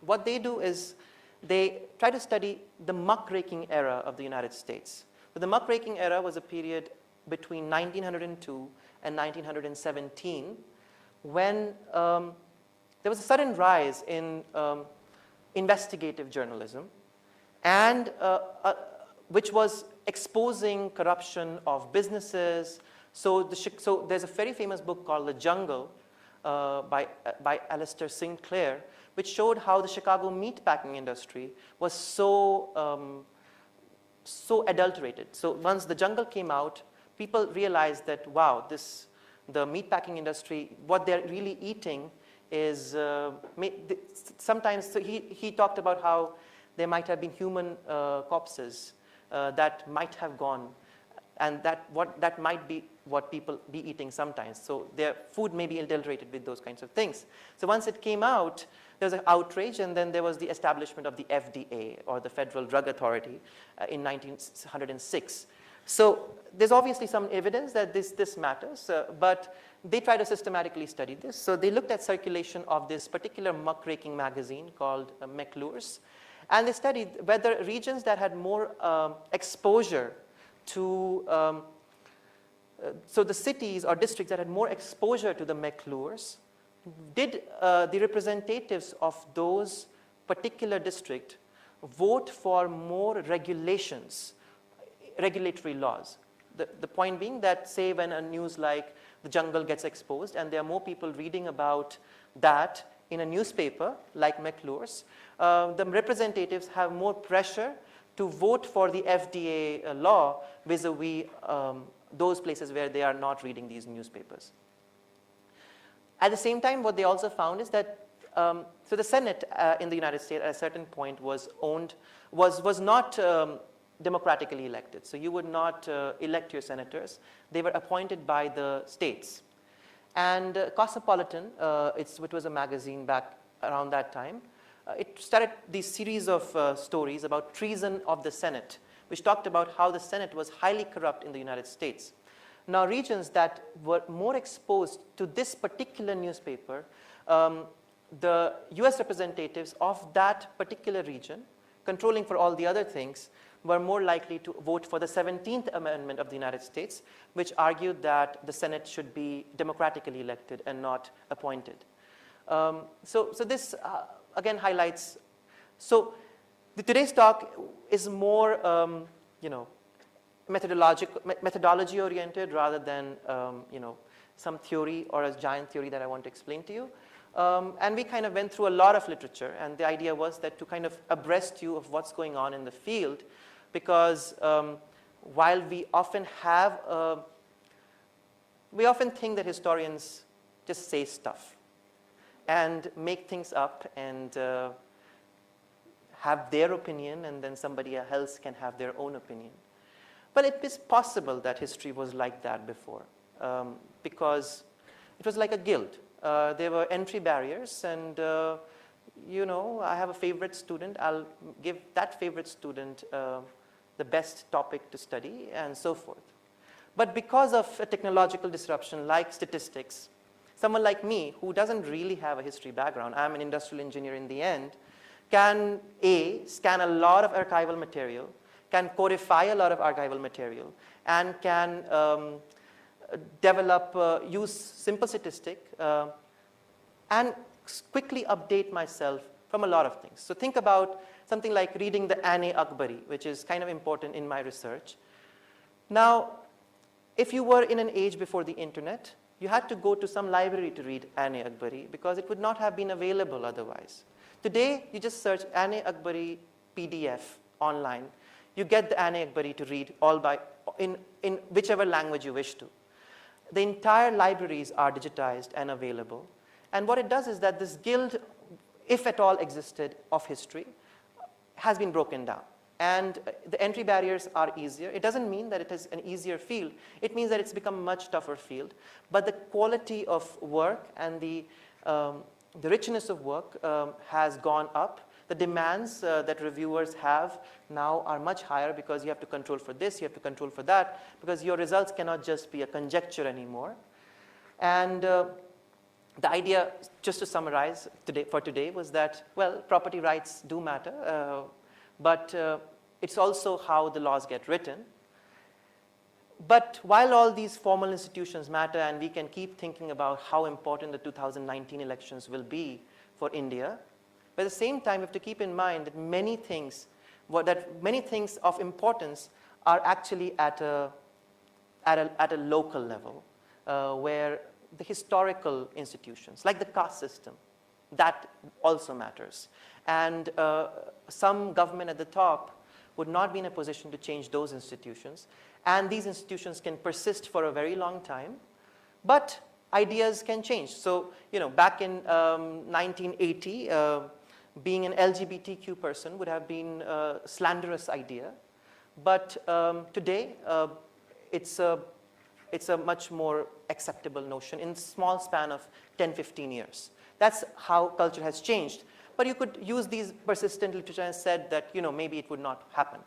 what they do is they try to study the muckraking era of the United States. So the muckraking era was a period between 1902 and 1917 when there was a sudden rise in investigative journalism, and which was exposing corruption of businesses. So there's a very famous book called The Jungle by Alistair Sinclair, which showed how the Chicago meatpacking industry was so adulterated. So once The Jungle came out, people realized that, wow, the meatpacking industry, what they're really eating is sometimes. So he talked about how there might have been human corpses that might have gone, and that might be what people be eating sometimes. So their food may be adulterated with those kinds of things. So once it came out, there was an outrage, and then there was the establishment of the FDA, or the Federal Drug Authority, in 1906. So there's obviously some evidence that this matters, but they try to systematically study this. So they looked at circulation of this particular muckraking magazine called McClure's, and they studied whether regions that had more exposure to so the cities or districts that had more exposure to the McClures, did the representatives of those particular district vote for more regulations, regulatory laws? The point being that, say, when a news like the jungle gets exposed and there are more people reading about that in a newspaper like McClure's, the representatives have more pressure to vote for the FDA law vis-a-vis those places where they are not reading these newspapers. At the same time, what they also found is that so the Senate in the United States at a certain point was not democratically elected. So you would not elect your senators. They were appointed by the states. And Cosmopolitan, which was a magazine back around that time, it started these series of stories about treason of the Senate, which talked about how the Senate was highly corrupt in the United States. Now, regions that were more exposed to this particular newspaper, the US representatives of that particular region, controlling for all the other things, were more likely to vote for the 17th Amendment of the United States, which argued that the Senate should be democratically elected and not appointed. So this again highlights. So today's talk is more, methodology oriented rather than, some theory or a giant theory that I want to explain to you. And we kind of went through a lot of literature, and the idea was that to kind of abreast you of what's going on in the field, because while we often think that historians just say stuff and make things up and have their opinion, and then somebody else can have their own opinion. But it is possible that history was like that before, because it was like a guild. There were entry barriers, and I have a favorite student. I'll give that favorite student the best topic to study, and so forth. But because of a technological disruption like statistics, someone like me, who doesn't really have a history background, I'm an industrial engineer in the end, can scan a lot of archival material, can codify a lot of archival material, and can use simple statistic, and quickly update myself from a lot of things. So think about something like reading the Ane-Akbari, which is kind of important in my research. Now, if you were in an age before the internet, you had to go to some library to read Ane-Akbari because it would not have been available otherwise. Today, you just search Ane-Akbari PDF online. You get the Ane-Akbari to read in whichever language you wish to. The entire libraries are digitized and available. And what it does is that this guild, if at all existed, of history, has been broken down. And the entry barriers are easier. It doesn't mean that it is an easier field. It means that it's become a much tougher field. But the quality of work and the richness of work has gone up. The demands that reviewers have now are much higher because you have to control for this, you have to control for that, because your results cannot just be a conjecture anymore. And the idea, just to summarize for today, was that, well, property rights do matter, but it's also how the laws get written. But while all these formal institutions matter, and we can keep thinking about how important the 2019 elections will be for India, but at the same time, we have to keep in mind that many things of importance are actually at a local level, where the historical institutions, like the caste system, that also matters. And some government at the top would not be in a position to change those institutions. And these institutions can persist for a very long time, but ideas can change. So, back in 1980, being an LGBTQ person would have been a slanderous idea. But today, it's a much more acceptable notion in a small span of 10, 15 years. That's how culture has changed. But you could use these persistent literature and said that, maybe it would not happen.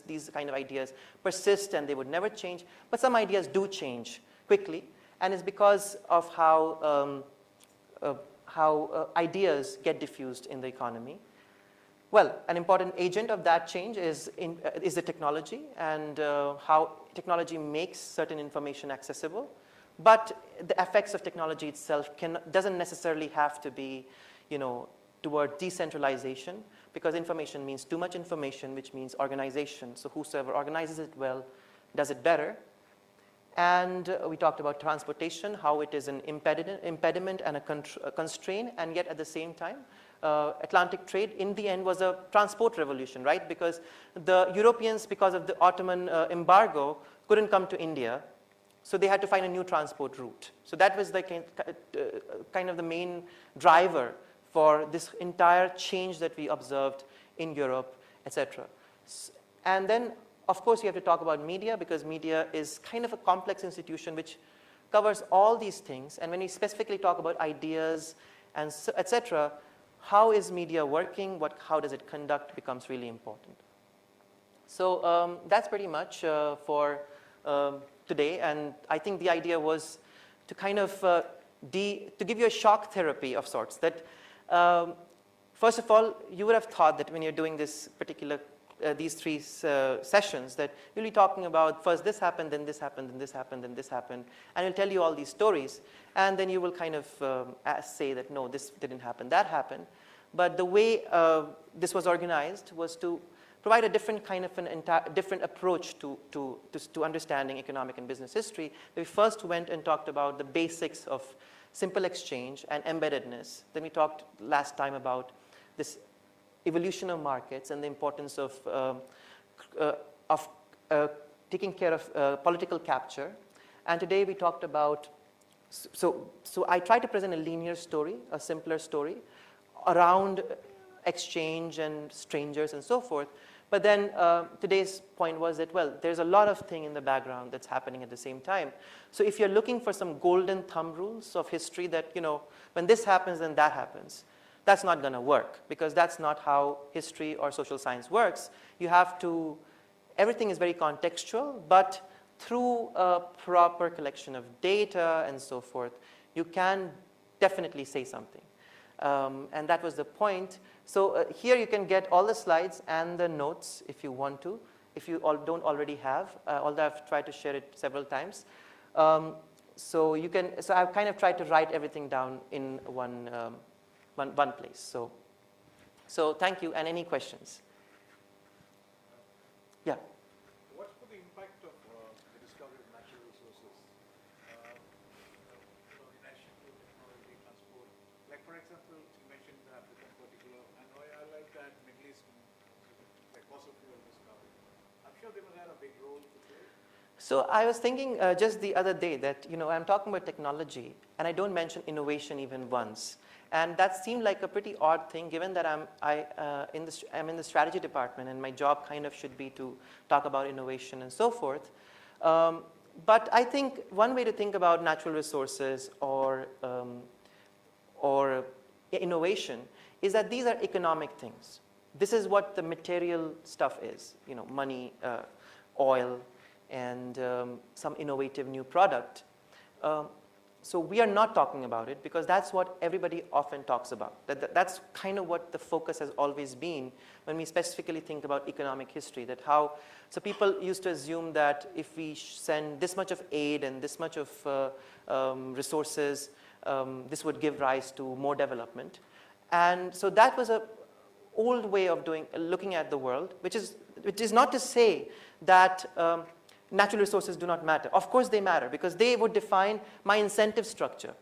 These kind of ideas persist and they would never change. But some ideas do change quickly. And it's because of how ideas get diffused in the economy. Well, an important agent of that change is the technology and how technology makes certain information accessible. But the effects of technology itself doesn't necessarily have to be, toward decentralization, because information means too much information, which means organization. So whosoever organizes it well does it better. And we talked about transportation, how it is an impediment and a constraint, and yet at the same time, Atlantic trade in the end was a transport revolution, right? Because the Europeans, because of the Ottoman embargo, couldn't come to India, so they had to find a new transport route. So that was the kind of the main driver for this entire change that we observed in Europe, etc. And then, of course, you have to talk about media, because media is kind of a complex institution which covers all these things. And when we specifically talk about ideas and etc., how is media working, how does it conduct, becomes really important. So that's pretty much for today. And I think the idea was to kind of to give you a shock therapy of sorts. That first of all, you would have thought that when you're doing this particular these three sessions, that you'll be talking about first this happened, then this happened, then this happened, then this happened, and it'll tell you all these stories, and then you will kind of say that no, this didn't happen, that happened. But the way this was organized was to provide a different kind of different approach to understanding economic and business history. We first went and talked about the basics of simple exchange and embeddedness. Then we talked last time about this evolution of markets and the importance of taking care of political capture. And today we talked about, so I try to present a linear story, a simpler story around exchange and strangers and so forth. But then today's point was that, well, there's a lot of thing in the background that's happening at the same time. So if you're looking for some golden thumb rules of history that, when this happens, then that happens, that's not going to work, because that's not how history or social science works. You have to, everything is very contextual, but through a proper collection of data and so forth, you can definitely say something. And that was the point. So here you can get all the slides and the notes if you want to, if you don't already have, although I've tried to share it several times. So I've kind of tried to write everything down in one place. So thank you, and any questions? Yeah. What could the impact of the discovery of natural resources in relation to technology, transport? Like, for example, you mentioned Africa in particular, and I like that Middle East, like fossil fuel discovery. I'm sure they will have a big role to play. So I was thinking just the other day that, I'm talking about technology, and I don't mention innovation even once. And that seemed like a pretty odd thing, given that I'm in the strategy department, and my job kind of should be to talk about innovation and so forth. But I think one way to think about natural resources or innovation is that these are economic things. This is what the material stuff is, money, oil, and some innovative new product. So we are not talking about it, because that's what everybody often talks about. That's kind of what the focus has always been when we specifically think about economic history. So people used to assume that if we send this much of aid and this much of resources, this would give rise to more development. And so that was an old way of looking at the world, which is not to say that natural resources do not matter. Of course they matter, because they would define my incentive structure.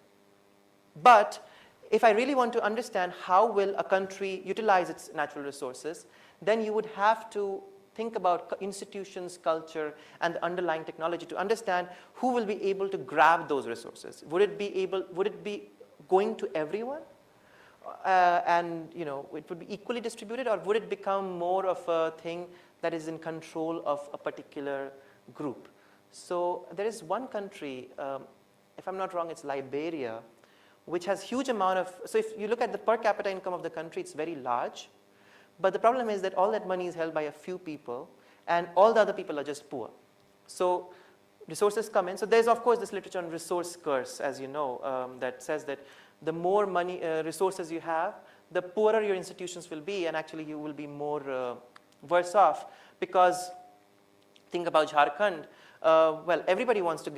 But if I really want to understand how will a country utilize its natural resources, then you would have to think about institutions, culture, and the underlying technology to understand who will be able to grab those resources. Would it be going to everyone? And it would be equally distributed, or would it become more of a thing that is in control of a particular group? So there is one country, if I'm not wrong, it's Liberia, which has huge amount of, so if you look at the per capita income of the country, it's very large. But the problem is that all that money is held by a few people, and all the other people are just poor. So resources come in. So there's, of course, this literature on resource curse, as you know, that says that the more money, resources you have, the poorer your institutions will be, and actually you will be more worse off, because think about Jharkhand. Well, everybody wants to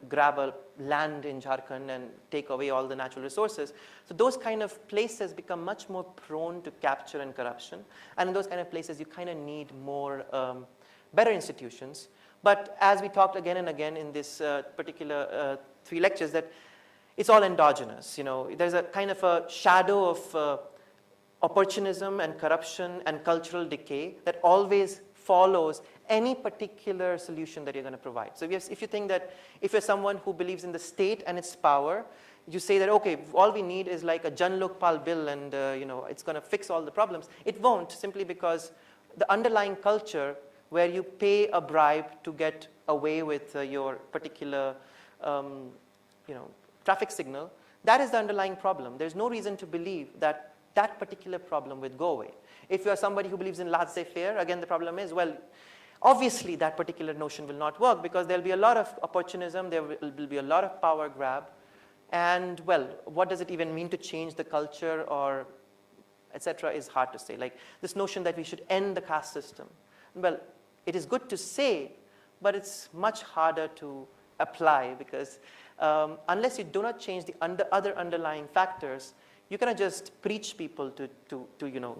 grab a land in Jharkhand and take away all the natural resources. So those kind of places become much more prone to capture and corruption. And in those kind of places, you kind of need more better institutions. But as we talked again and again in this particular 3 lectures, that it's all endogenous. There's a kind of a shadow of opportunism and corruption and cultural decay that always follows any particular solution that you're going to provide. So if you think that if you're someone who believes in the state and its power, you say that, okay, all we need is like a Jan Lokpal bill and it's going to fix all the problems. It won't, simply because the underlying culture where you pay a bribe to get away with your particular traffic signal, that is the underlying problem. There's no reason to believe that that particular problem would go away. If you are somebody who believes in laissez-faire, again, the problem is, well, obviously that particular notion will not work, because there'll be a lot of opportunism, there will be a lot of power grab, and, well, what does it even mean to change the culture or etc. is hard to say. Like this notion that we should end the caste system. Well, it is good to say, but it's much harder to apply, because unless you do not change the other underlying factors, you cannot just preach people to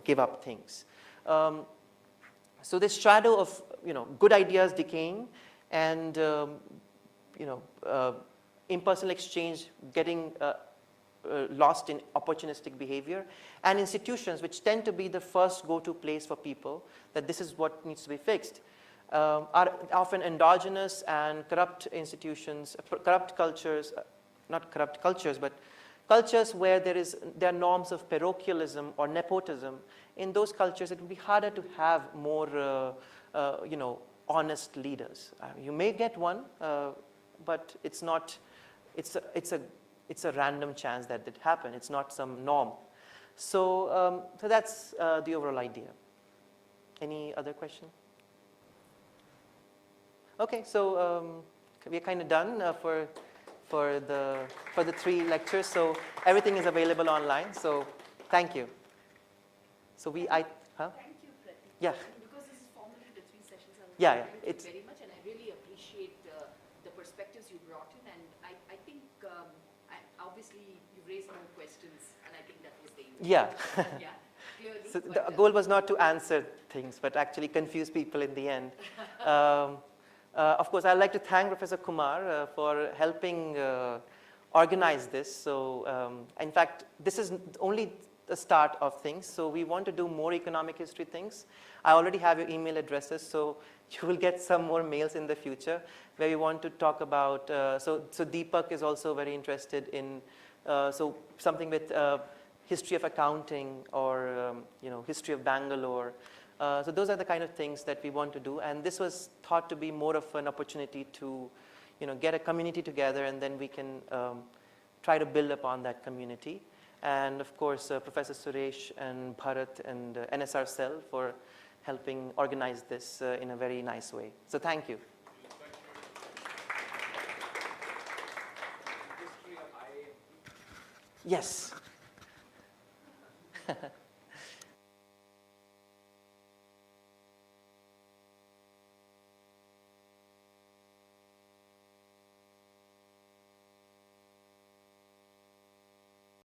give up things. So this shadow of good ideas decaying and impersonal exchange getting lost in opportunistic behavior, and institutions which tend to be the first go-to place for people that this is what needs to be fixed, are often endogenous and corrupt institutions, corrupt cultures, not corrupt cultures, but cultures where there are norms of parochialism or nepotism. In those cultures, it will be harder to have more, honest leaders. You may get one, but it's not. It's a random chance that did happen. It's not some norm. So that's the overall idea. Any other question? Okay, so we're kind of done for the 3 lectures. So everything is available online. So thank you. So Thank you, Prateek. Yeah. Because this is formally the 3 sessions. Yeah. Thank you very much, and I really appreciate the perspectives you brought in. And I think obviously you raised more questions, and I think that was the aim. Yeah. Yeah. Clearly, So the goal was not to answer things, but actually confuse people in the end. Of course, I'd like to thank Professor Kumar for helping organize this. So, in fact, this is only the start of things. So we want to do more economic history things. I already have your email addresses, so you will get some more mails in the future where we want to talk about. So Deepak is also very interested in so something with history of accounting or history of Bangalore. So those are the kind of things that we want to do, and this was thought to be more of an opportunity to, get a community together, and then we can try to build upon that community. And of course, Professor Suresh and Bharat and NSR Cell for helping organize this in a very nice way. So thank you. Yes.